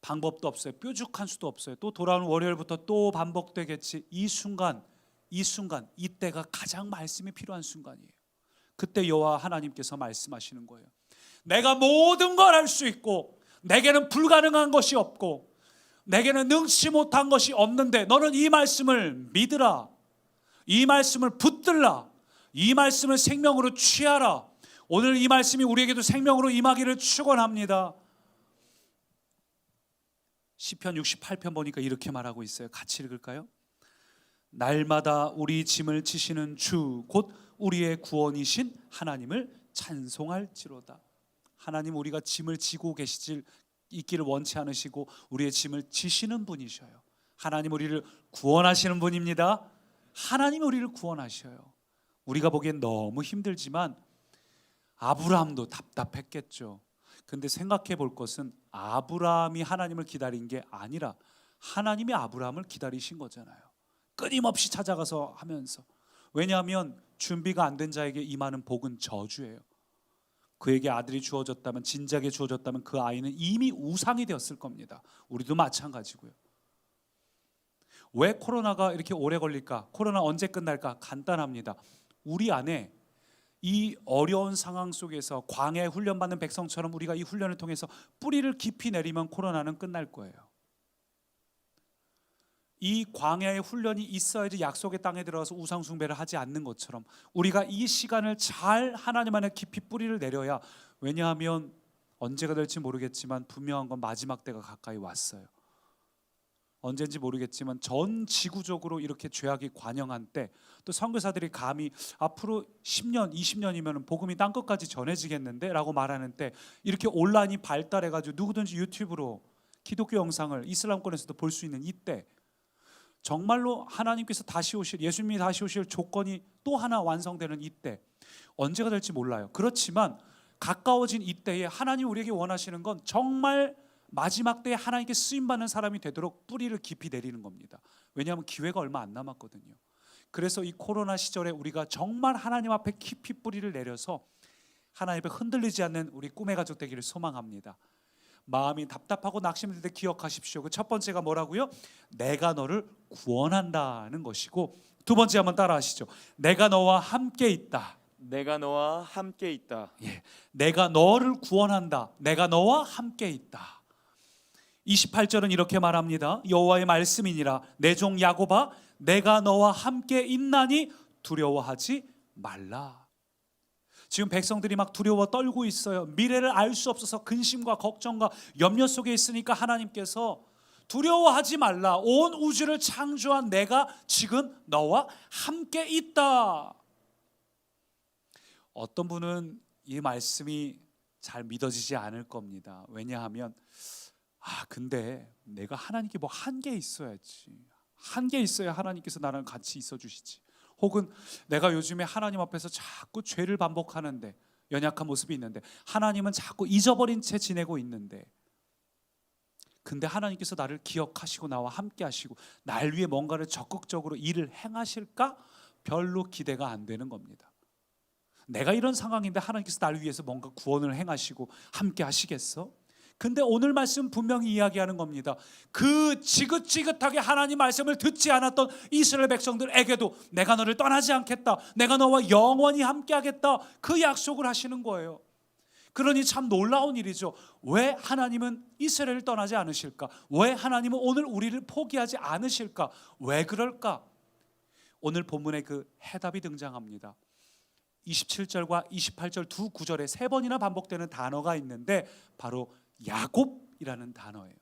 Speaker 1: 방법도 없어요. 뾰족한 수도 없어요. 또 돌아오는 월요일부터 또 반복되겠지. 이 순간, 이때가 가장 말씀이 필요한 순간이에요. 그때 여호와 하나님께서 말씀하시는 거예요. 내가 모든 걸 할 수 있고 내게는 불가능한 것이 없고 내게는 능치 못한 것이 없는데 너는 이 말씀을 믿으라, 이 말씀을 붙들라, 이 말씀을 생명으로 취하라. 오늘 이 말씀이 우리에게도 생명으로 임하기를 축원합니다. 시편 68편 보니까 이렇게 말하고 있어요. 같이 읽을까요? 날마다 우리 짐을 지시는 주 곧 우리의 구원이신 하나님을 찬송할지로다. 하나님, 우리가 짐을 지고 계시질 있기를 원치 않으시고 우리의 짐을 지시는 분이셔요. 하나님, 우리를 구원하시는 분입니다. 하나님, 우리를 구원하셔요. 우리가 보기엔 너무 힘들지만 아브라함도 답답했겠죠. 근데 생각해 볼 것은 아브라함이 하나님을 기다린 게 아니라 하나님이 아브라함을 기다리신 거잖아요. 끊임없이 찾아가서 하면서. 왜냐하면 준비가 안 된 자에게 임하는 복은 저주예요. 그에게 아들이 주어졌다면, 진작에 주어졌다면 그 아이는 이미 우상이 되었을 겁니다. 우리도 마찬가지고요. 왜 코로나가 이렇게 오래 걸릴까? 코로나 언제 끝날까? 간단합니다. 우리 안에 이 어려운 상황 속에서 광야에 훈련받는 백성처럼 우리가 이 훈련을 통해서 뿌리를 깊이 내리면 코로나는 끝날 거예요. 이 광야의 훈련이 있어야지 약속의 땅에 들어가서 우상 숭배를 하지 않는 것처럼 우리가 이 시간을 잘 하나님 안에 깊이 뿌리를 내려야, 왜냐하면 언제가 될지 모르겠지만 분명한 건 마지막 때가 가까이 왔어요. 언제인지 모르겠지만 전 지구적으로 이렇게 죄악이 관영한 때, 또 선교사들이 감히 앞으로 10년, 20년이면 복음이 땅끝까지 전해지겠는데 라고 말하는 때, 이렇게 온라인이 발달해가지고 누구든지 유튜브로 기독교 영상을 이슬람권에서도 볼 수 있는 이때, 정말로 하나님께서 다시 오실, 예수님이 다시 오실 조건이 또 하나 완성되는 이때, 언제가 될지 몰라요. 그렇지만 가까워진 이때에 하나님 우리에게 원하시는 건 정말 마지막 때에 하나님께 쓰임받는 사람이 되도록 뿌리를 깊이 내리는 겁니다. 왜냐하면 기회가 얼마 안 남았거든요. 그래서 이 코로나 시절에 우리가 정말 하나님 앞에 깊이 뿌리를 내려서 하나님 앞에 흔들리지 않는 우리 꿈의 가족 되기를 소망합니다. 마음이 답답하고 낙심될 때 기억하십시오. 그 첫 번째가 뭐라고요? 내가 너를 구원한다는 것이고, 두 번째 한번 따라하시죠. 내가 너와 함께 있다.
Speaker 2: 내가 너와 함께 있다.
Speaker 1: 예, 내가 너를 구원한다. 내가 너와 함께 있다. 28절은 이렇게 말합니다. 여호와의 말씀이니라 내 종 야곱아 내가 너와 함께 있나니 두려워하지 말라. 지금 백성들이 막 두려워 떨고 있어요. 미래를 알 수 없어서 근심과 걱정과 염려 속에 있으니까 하나님께서 두려워하지 말라. 온 우주를 창조한 내가 지금 너와 함께 있다. 어떤 분은 이 말씀이 잘 믿어지지 않을 겁니다. 왜냐하면 근데 내가 하나님께 뭐 한계 있어야지. 한계 있어야 하나님께서 나랑 같이 있어 주시지. 혹은 내가 요즘에 하나님 앞에서 자꾸 죄를 반복하는데, 연약한 모습이 있는데, 하나님은 자꾸 잊어버린 채 지내고 있는데, 근데 하나님께서 나를 기억하시고 나와 함께 하시고 날 위해 뭔가를 적극적으로 일을 행하실까? 별로 기대가 안 되는 겁니다. 내가 이런 상황인데 하나님께서 나를 위해서 뭔가 구원을 행하시고 함께 하시겠어? 근데 오늘 말씀 분명히 이야기하는 겁니다. 그 지긋지긋하게 하나님 말씀을 듣지 않았던 이스라엘 백성들에게도 내가 너를 떠나지 않겠다, 내가 너와 영원히 함께 하겠다, 그 약속을 하시는 거예요. 그러니 참 놀라운 일이죠. 왜 하나님은 이스라엘을 떠나지 않으실까? 왜 하나님은 오늘 우리를 포기하지 않으실까? 왜 그럴까? 오늘 본문에 그 해답이 등장합니다. 27절과 28절 두 구절에 세 번이나 반복되는 단어가 있는데 바로 야곱이라는 단어예요.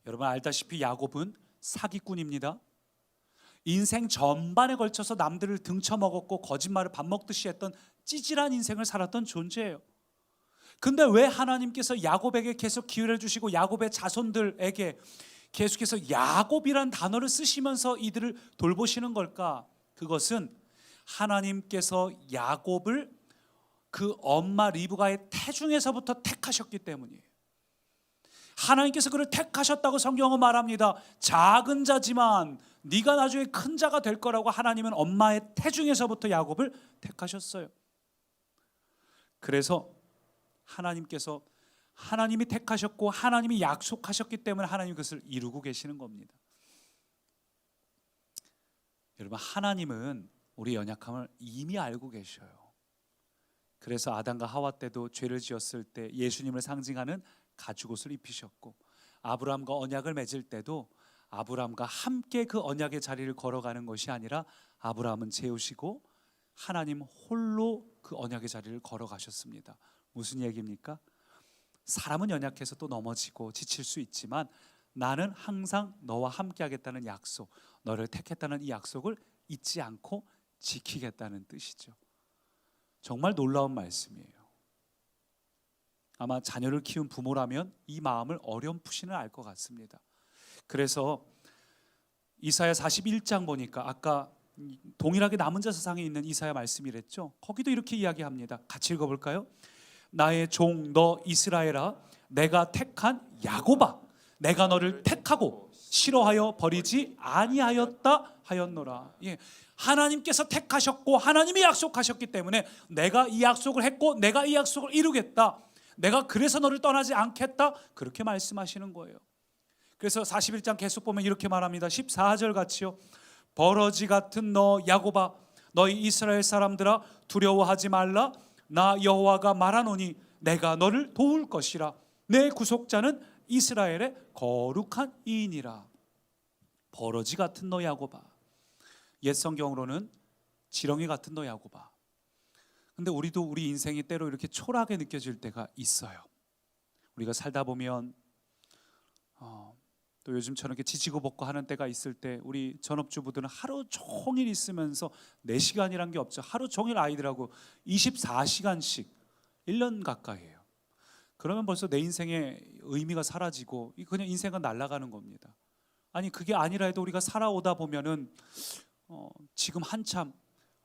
Speaker 1: 여러분 알다시피 야곱은 사기꾼입니다. 인생 전반에 걸쳐서 남들을 등쳐먹었고 거짓말을 밥 먹듯이 했던 찌질한 인생을 살았던 존재예요. 근데 왜 하나님께서 야곱에게 계속 기회를 주시고 야곱의 자손들에게 계속해서 야곱이란 단어를 쓰시면서 이들을 돌보시는 걸까? 그것은 하나님께서 야곱을 그 엄마 리브가의 태중에서부터 택하셨기 때문이에요. 하나님께서 그를 택하셨다고 성경은 말합니다. 작은 자지만 네가 나중에 큰 자가 될 거라고 하나님은 엄마의 태중에서부터 야곱을 택하셨어요. 그래서 하나님께서 하나님이 택하셨고 하나님이 약속하셨기 때문에 하나님이 그것을 이루고 계시는 겁니다. 여러분 하나님은 우리 연약함을 이미 알고 계셔요. 그래서 아담과 하와 때도 죄를 지었을 때 예수님을 상징하는 가죽옷을 입히셨고, 아브라함과 언약을 맺을 때도 아브라함과 함께 그 언약의 자리를 걸어가는 것이 아니라 아브라함은 재우시고 하나님 홀로 그 언약의 자리를 걸어가셨습니다. 무슨 얘기입니까? 사람은 연약해서 또 넘어지고 지칠 수 있지만 나는 항상 너와 함께 하겠다는 약속, 너를 택했다는 이 약속을 잊지 않고 지키겠다는 뜻이죠. 정말 놀라운 말씀이에요. 아마 자녀를 키운 부모라면 이 마음을 어렴풋이는 알 것 같습니다. 그래서 이사야 41장 보니까 아까 동일하게 남은 자서상에 있는 이사야 말씀이랬죠. 거기도 이렇게 이야기합니다. 같이 읽어볼까요? 나의 종 너 이스라엘아, 내가 택한 야곱아, 내가 너를 택하고 싫어하여 버리지 아니하였다 하였노라. 예, 하나님께서 택하셨고 하나님이 약속하셨기 때문에 내가 이 약속을 했고 내가 이 약속을 이루겠다, 내가 그래서 너를 떠나지 않겠다, 그렇게 말씀하시는 거예요. 그래서 41장 계속 보면 이렇게 말합니다. 14절 같이요. 버러지 같은 너 야곱아, 너희 이스라엘 사람들아, 두려워하지 말라. 나 여호와가 말하노니 내가 너를 도울 것이라. 내 구속자는 이스라엘의 거룩한 이인이라. 버러지 같은 너 야곱아. 옛 성경으로는 지렁이 같은 너 야곱아. 근데 우리도 우리 인생이 때로 이렇게 초라하게 느껴질 때가 있어요. 우리가 살다 보면 또 요즘처럼 이렇게 지지고 볶고 하는 때가 있을 때 우리 전업주부들은 하루 종일 있으면서 4시간이란 게 없죠. 하루 종일 아이들하고 24시간씩 1년 가까이 해요. 그러면 벌써 내 인생의 의미가 사라지고 그냥 인생은 날아가는 겁니다. 아니 그게 아니라 해도 우리가 살아오다 보면은 지금 한참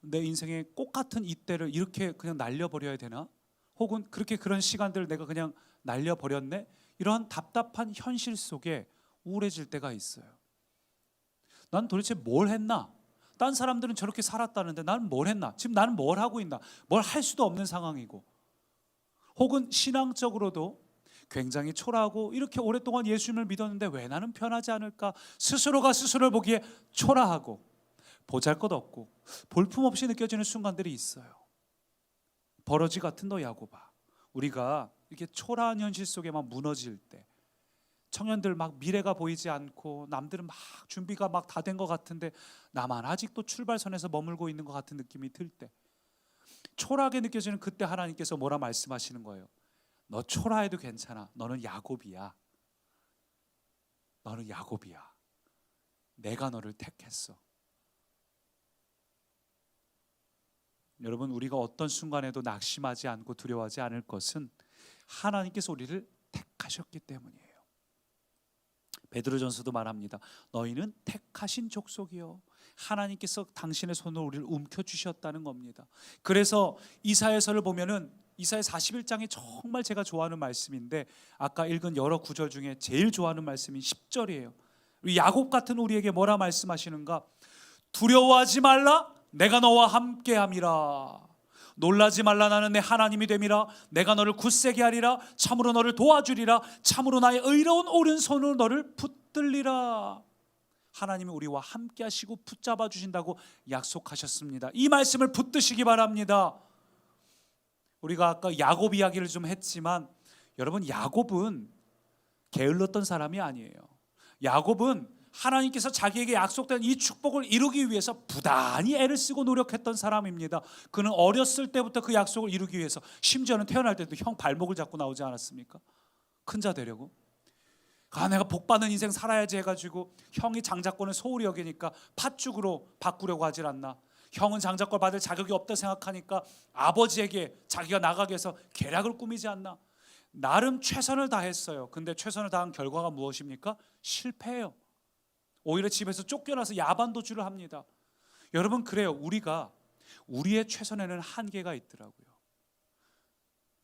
Speaker 1: 내 인생의 꽃 같은 이때를 이렇게 그냥 날려버려야 되나? 혹은 그런 시간들을 내가 그냥 날려버렸네? 이런 답답한 현실 속에 우울해질 때가 있어요. 난 도대체 뭘 했나? 딴 사람들은 저렇게 살았다는데 나는 뭘 했나? 지금 나는 뭘 하고 있나? 뭘 할 수도 없는 상황이고, 혹은 신앙적으로도 굉장히 초라하고 이렇게 오랫동안 예수님을 믿었는데 왜 나는 편하지 않을까? 스스로가 스스로를 보기에 초라하고 보잘것없고 볼품없이 느껴지는 순간들이 있어요. 버러지 같은 너 야곱아, 우리가 이렇게 초라한 현실 속에 막 무너질 때, 청년들 막 미래가 보이지 않고 남들은 막 준비가 막 다 된 것 같은데 나만 아직도 출발선에서 머물고 있는 것 같은 느낌이 들 때, 초라하게 느껴지는 그때 하나님께서 뭐라 말씀하시는 거예요? 너 초라해도 괜찮아. 너는 야곱이야. 너는 야곱이야. 내가 너를 택했어. 여러분, 우리가 어떤 순간에도 낙심하지 않고 두려워하지 않을 것은 하나님께서 우리를 택하셨기 때문이에요. 베드로전서도 말합니다. 너희는 택하신 족속이요, 하나님께서 당신의 손으로 우리를 움켜주셨다는 겁니다. 그래서 이사야서를 보면은 이사야 41장이 정말 제가 좋아하는 말씀인데, 아까 읽은 여러 구절 중에 제일 좋아하는 말씀이 10절이에요. 우리 야곱 같은 우리에게 뭐라 말씀하시는가? 두려워하지 말라, 내가 너와 함께함이라. 놀라지 말라. 나는 내 하나님이 됨이라. 내가 너를 굳세게 하리라. 참으로 너를 도와주리라. 참으로 나의 의로운 오른손으로 너를 붙들리라. 하나님이 우리와 함께 하시고 붙잡아 주신다고 약속하셨습니다. 이 말씀을 붙드시기 바랍니다. 우리가 아까 야곱 이야기를 좀 했지만 여러분, 야곱은 게을렀던 사람이 아니에요. 야곱은 하나님께서 자기에게 약속된 이 축복을 이루기 위해서 부단히 애를 쓰고 노력했던 사람입니다. 그는 어렸을 때부터 그 약속을 이루기 위해서, 심지어는 태어날 때도 형 발목을 잡고 나오지 않았습니까? 큰 자 되려고. 내가 복받는 인생 살아야지 해가지고 형이 장자권을 소홀히 여기니까 팥죽으로 바꾸려고 하질 않나. 형은 장자권 받을 자격이 없다 생각하니까 아버지에게 자기가 나가게 해서 계략을 꾸미지 않나. 나름 최선을 다했어요. 근데 최선을 다한 결과가 무엇입니까? 실패해요. 오히려 집에서 쫓겨나서 야반도주를 합니다. 여러분, 그래요. 우리가 우리의 최선에는 한계가 있더라고요.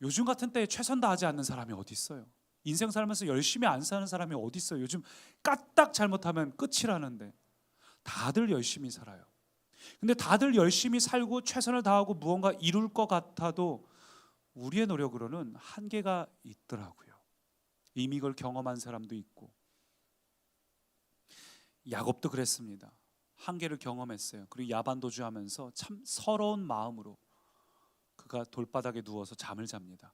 Speaker 1: 요즘 같은 때에 최선 다하지 않는 사람이 어디 있어요? 인생 살면서 열심히 안 사는 사람이 어디 있어요? 요즘 까딱 잘못하면 끝이라는데 다들 열심히 살아요. 근데 다들 열심히 살고 최선을 다하고 무언가 이룰 것 같아도 우리의 노력으로는 한계가 있더라고요. 이미 그걸 경험한 사람도 있고. 야곱도 그랬습니다. 한계를 경험했어요. 그리고 야반도주하면서 참 서러운 마음으로 그가 돌바닥에 누워서 잠을 잡니다.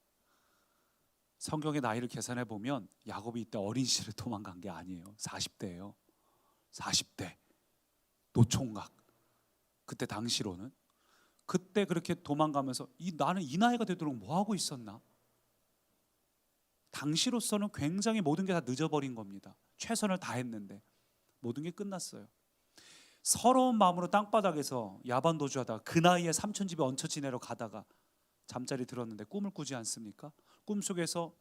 Speaker 1: 성경의 나이를 계산해 보면 야곱이 이때 어린 시절에 도망간 게 아니에요. 40대예요. 40대 노총각. 그때 당시로는 그때 그렇게 도망가면서 나는 이 나이가 되도록 뭐 하고 있었나? 당시로서는 굉장히 모든 게 다 늦어버린 겁니다. 최선을 다했는데 모든 게 끝났어요. 서러운 마음으로 땅바닥에서 야반도주하다가 그 나이에 삼촌집에 얹혀 지내러 가다가 잠자리 들었는데 꿈을 꾸지 않습니까? 꿈속에서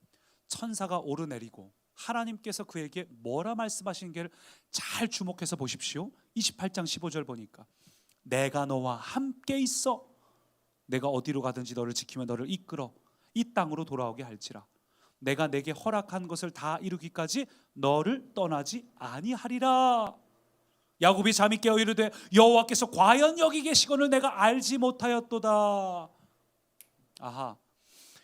Speaker 1: 천사가 오르내리고 하나님께서 그에게 뭐라 말씀하시는지를 잘 주목해서 보십시오. 28장 15절 보니까 내가 너와 함께 있어. 내가 어디로 가든지 너를 지키며 너를 이끌어 이 땅으로 돌아오게 할지라. 내가 내게 허락한 것을 다 이루기까지 너를 떠나지 아니하리라. 야곱이 잠이 깨어 이르되 여호와께서 과연 여기 계시거늘 내가 알지 못하였도다. 아하,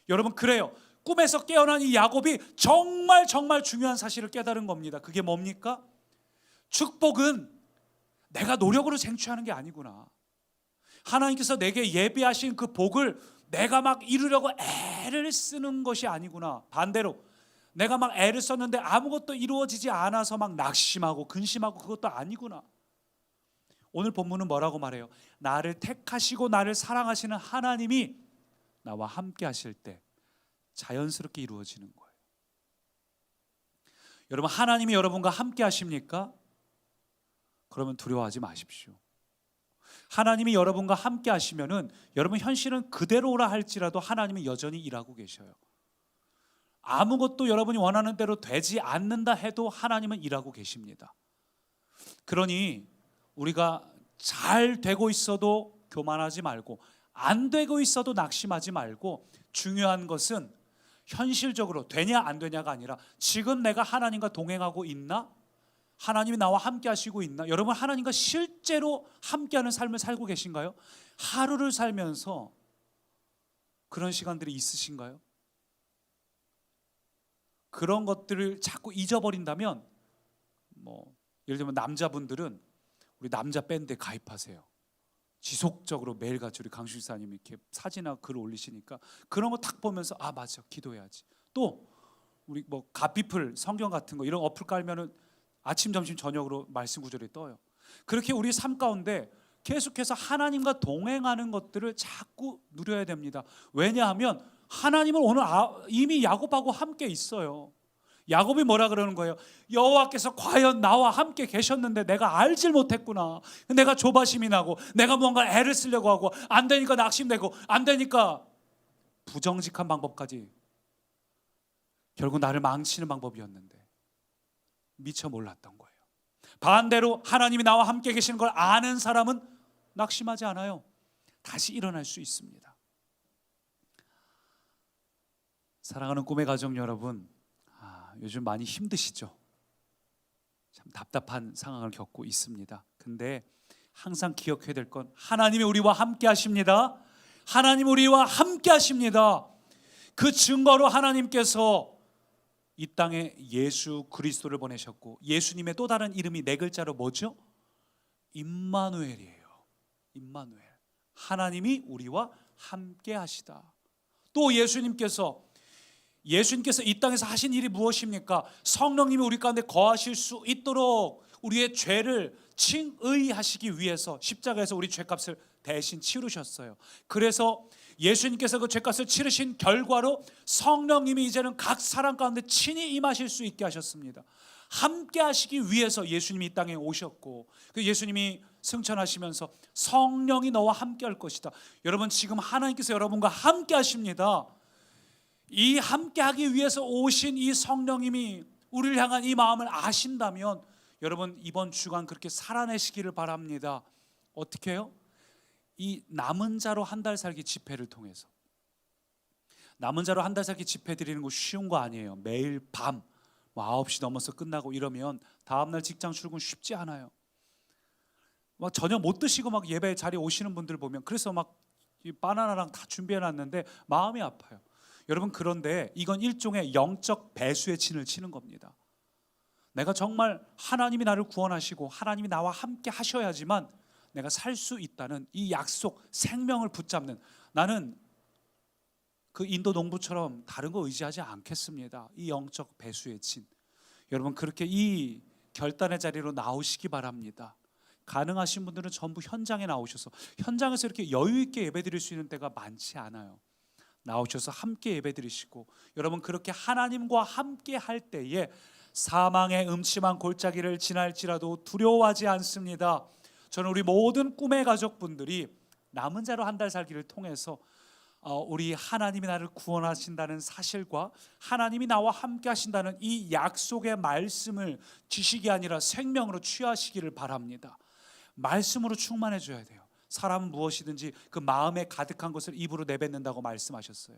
Speaker 1: 여러분, 그래요. 꿈에서 깨어난 이 야곱이 정말 중요한 사실을 깨달은 겁니다. 그게 뭡니까? 축복은 내가 노력으로 쟁취하는 게 아니구나. 하나님께서 내게 예비하신 그 복을 내가 막 이루려고 애를 쓰는 것이 아니구나. 반대로 내가 막 애를 썼는데 아무것도 이루어지지 않아서 막 낙심하고 근심하고 그것도 아니구나. 오늘 본문은 뭐라고 말해요? 나를 택하시고 나를 사랑하시는 하나님이 나와 함께 하실 때 자연스럽게 이루어지는 거예요. 여러분, 하나님이 여러분과 함께 하십니까? 그러면 두려워하지 마십시오. 하나님이 여러분과 함께 하시면은 여러분 현실은 그대로라 할지라도 하나님이 여전히 일하고 계셔요. 아무것도 여러분이 원하는 대로 되지 않는다 해도 하나님은 일하고 계십니다. 그러니 우리가 잘 되고 있어도 교만하지 말고 안 되고 있어도 낙심하지 말고, 중요한 것은 현실적으로 되냐 안 되냐가 아니라 지금 내가 하나님과 동행하고 있나? 하나님이 나와 함께 하시고 있나? 여러분, 하나님과 실제로 함께하는 삶을 살고 계신가요? 하루를 살면서 그런 시간들이 있으신가요? 그런 것들을 자꾸 잊어버린다면 예를 들면 남자분들은 우리 남자 밴드에 가입하세요. 지속적으로 매일같이 우리 강수 집사님이 이렇게 사진이나 글을 올리시니까 그런 거 딱 보면서 맞아, 기도해야지. 또 우리 갓비플 성경 같은 거 이런 어플 깔면은 아침 점심 저녁으로 말씀 구절이 떠요. 그렇게 우리 삶 가운데 계속해서 하나님과 동행하는 것들을 자꾸 누려야 됩니다. 왜냐하면 하나님은 오늘 이미 야곱하고 함께 있어요. 야곱이 뭐라 그러는 거예요? 여호와께서 과연 나와 함께 계셨는데 내가 알질 못했구나. 내가 조바심이 나고 내가 뭔가 애를 쓰려고 하고 안 되니까 낙심되고 안 되니까 부정직한 방법까지, 결국 나를 망치는 방법이었는데 미처 몰랐던 거예요. 반대로 하나님이 나와 함께 계시는 걸 아는 사람은 낙심하지 않아요. 다시 일어날 수 있습니다. 사랑하는 꿈의 가족 여러분, 요즘 많이 힘드시죠? 참 답답한 상황을 겪고 있습니다. 근데 항상 기억해야 될 건 하나님이 우리와 함께 하십니다. 하나님 우리와 함께 하십니다. 그 증거로 하나님께서 이 땅에 예수 그리스도를 보내셨고, 예수님의 또 다른 이름이 네 글자로 뭐죠? 임마누엘이에요. 임마누엘. 하나님이 우리와 함께 하시다. 또 예수님께서 이 땅에서 하신 일이 무엇입니까? 성령님이 우리 가운데 거하실 수 있도록 우리의 죄를 칭의하시기 위해서 십자가에서 우리 죄값을 대신 치르셨어요. 그래서 예수님께서 그 죄값을 치르신 결과로 성령님이 이제는 각 사람 가운데 친히 임하실 수 있게 하셨습니다. 함께 하시기 위해서 예수님이 이 땅에 오셨고, 그 예수님이 승천하시면서 성령이 너와 함께 할 것이다. 여러분, 지금 하나님께서 여러분과 함께 하십니다. 이 함께 하기 위해서 오신 이 성령님이 우리를 향한 이 마음을 아신다면 여러분, 이번 주간 그렇게 살아내시기를 바랍니다. 어떻게 해요? 이 남은 자로 한 달 살기 집회를 통해서. 남은 자로 한 달 살기 집회 드리는 거 쉬운 거 아니에요. 매일 밤 9시 넘어서 끝나고 이러면 다음날 직장 출근 쉽지 않아요. 막 저녁 못 드시고 막 예배 자리에 오시는 분들 보면, 그래서 막 이 바나나랑 다 준비해 놨는데 마음이 아파요. 여러분, 그런데 이건 일종의 영적 배수의 진을 치는 겁니다. 내가 정말 하나님이 나를 구원하시고 하나님이 나와 함께 하셔야지만 내가 살 수 있다는 이 약속, 생명을 붙잡는, 나는 그 인도 농부처럼 다른 거 의지하지 않겠습니다. 이 영적 배수의 진. 여러분, 그렇게 이 결단의 자리로 나오시기 바랍니다. 가능하신 분들은 전부 현장에 나오셔서, 현장에서 이렇게 여유 있게 예배드릴 수 있는 때가 많지 않아요. 나오셔서 함께 예배드리시고, 여러분 그렇게 하나님과 함께 할 때에 사망의 음침한 골짜기를 지날지라도 두려워하지 않습니다. 저는 우리 모든 꿈의 가족분들이 남은 자로 한 달 살기를 통해서 우리 하나님이 나를 구원하신다는 사실과 하나님이 나와 함께 하신다는 이 약속의 말씀을 지식이 아니라 생명으로 취하시기를 바랍니다. 말씀으로 충만해져야 돼요. 사람은 무엇이든지 그 마음에 가득한 것을 입으로 내뱉는다고 말씀하셨어요.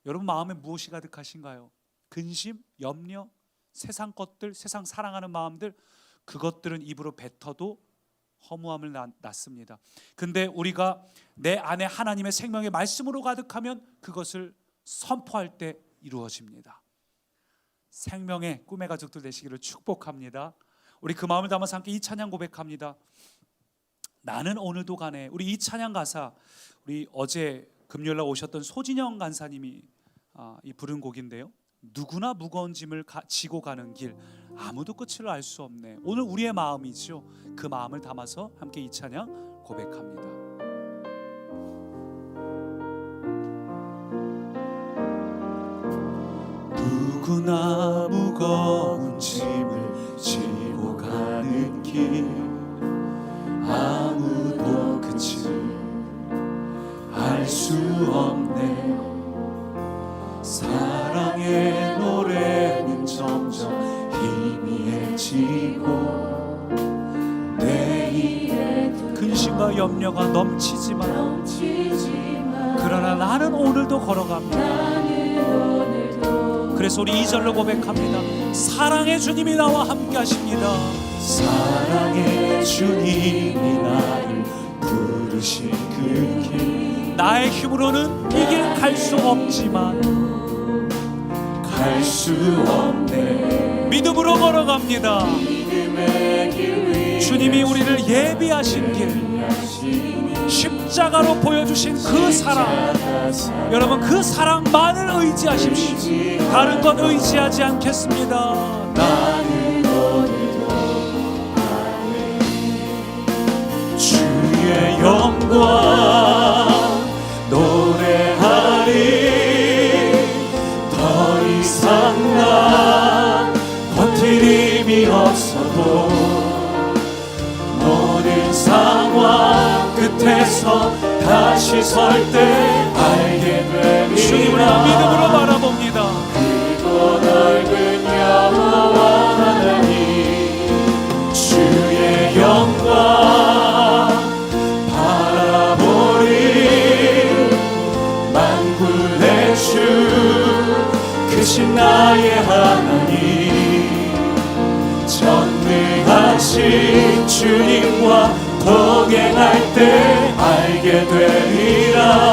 Speaker 1: 여러분 마음에 무엇이 가득하신가요? 근심, 염려, 세상 것들, 세상 사랑하는 마음들, 그것들은 입으로 뱉어도 허무함을 낳습니다. 근데 우리가 내 안에 하나님의 생명의 말씀으로 가득하면 그것을 선포할 때 이루어집니다. 생명의 꿈의 가족들 되시기를 축복합니다. 우리 그 마음을 담아서 함께 이 찬양 고백합니다. 나는 오늘도 가네. 우리 이 찬양 가사, 우리 어제 금요일날 오셨던 소진영 간사님이 이 부른 곡인데요, 누구나 무거운 짐을 지고 가는 길, 아무도 끝을 알 수 없네. 오늘 우리의 마음이죠. 그 마음을 담아서 함께 이 찬양 고백합니다. 누구나 무거운 짐을 지고 가는 길, 아무도 끝을 알 수 없네. 사랑의 노래는 점점 희미해지고 내 입에 근심과 염려가 넘치지만 그러나 나는 오늘도 걸어갑니다. 그래서 우리 2절로 고백합니다. 사랑의 주님이 나와 함께 하십니다. 사랑의 주님이 나를 부르신 그 길, 나의 힘으로는 이 길 갈 수 없지만 갈 수 없네. 믿음으로 걸어갑니다. 주님이 우리를 예비하신 길, 십자가로 보여주신 그 사랑, 여러분 그 사랑만을 의지하십시오. 다른 건 의지하지 않겠습니다. 나는 오늘도 주의 영광 노래하리. 더 이상 난 버티림이 없어도 모든 상황 끝에서 다시 설 때 알게 되리라. 주님을 믿음으로 바라봅니다. 크고 넓은 여호와 하나님, 주의 영광 바라보리. 만군의 주 크신 나의 하나님, 전능하신 주님과 동행할 때 알게 되리라.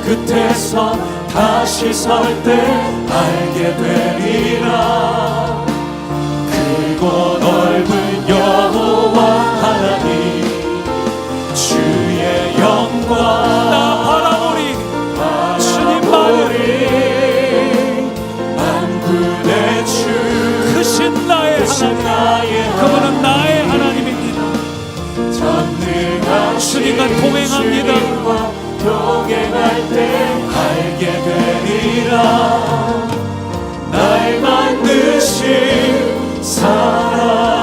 Speaker 1: 끝에서 다시 설 때 알게 되리라. 크고 넓은 여호와 하나님 주의 영광 나 바라보리. 주님 만군의 주 크신 나의 하나님, 그분은 나의 하나님입니다. 전능한 주님과 동행합니다. 동행할 때 알게 되리라. 날 만드신 사랑.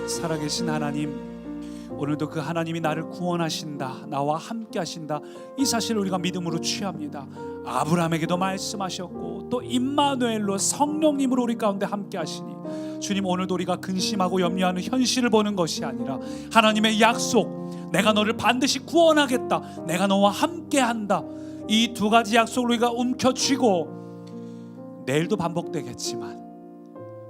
Speaker 1: 살아계신 하나님, 오늘도 그 하나님이 나를 구원하신다, 나와 함께 하신다, 이 사실을 우리가 믿음으로 취합니다. 아브라함에게도 말씀하셨고 또 임마누엘로 성령님으로 우리 가운데 함께 하시니 주님, 오늘도 우리가 근심하고 염려하는 현실을 보는 것이 아니라 하나님의 약속, 내가 너를 반드시 구원하겠다, 내가 너와 함께한다, 이 두 가지 약속을 우리가 움켜쥐고 내일도 반복되겠지만,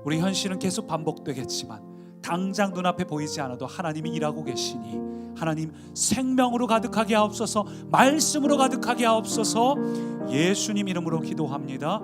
Speaker 1: 우리 현실은 계속 반복되겠지만 당장 눈앞에 보이지 않아도 하나님이 일하고 계시니 하나님 생명으로 가득하게 하옵소서, 말씀으로 가득하게 하옵소서. 예수님 이름으로 기도합니다.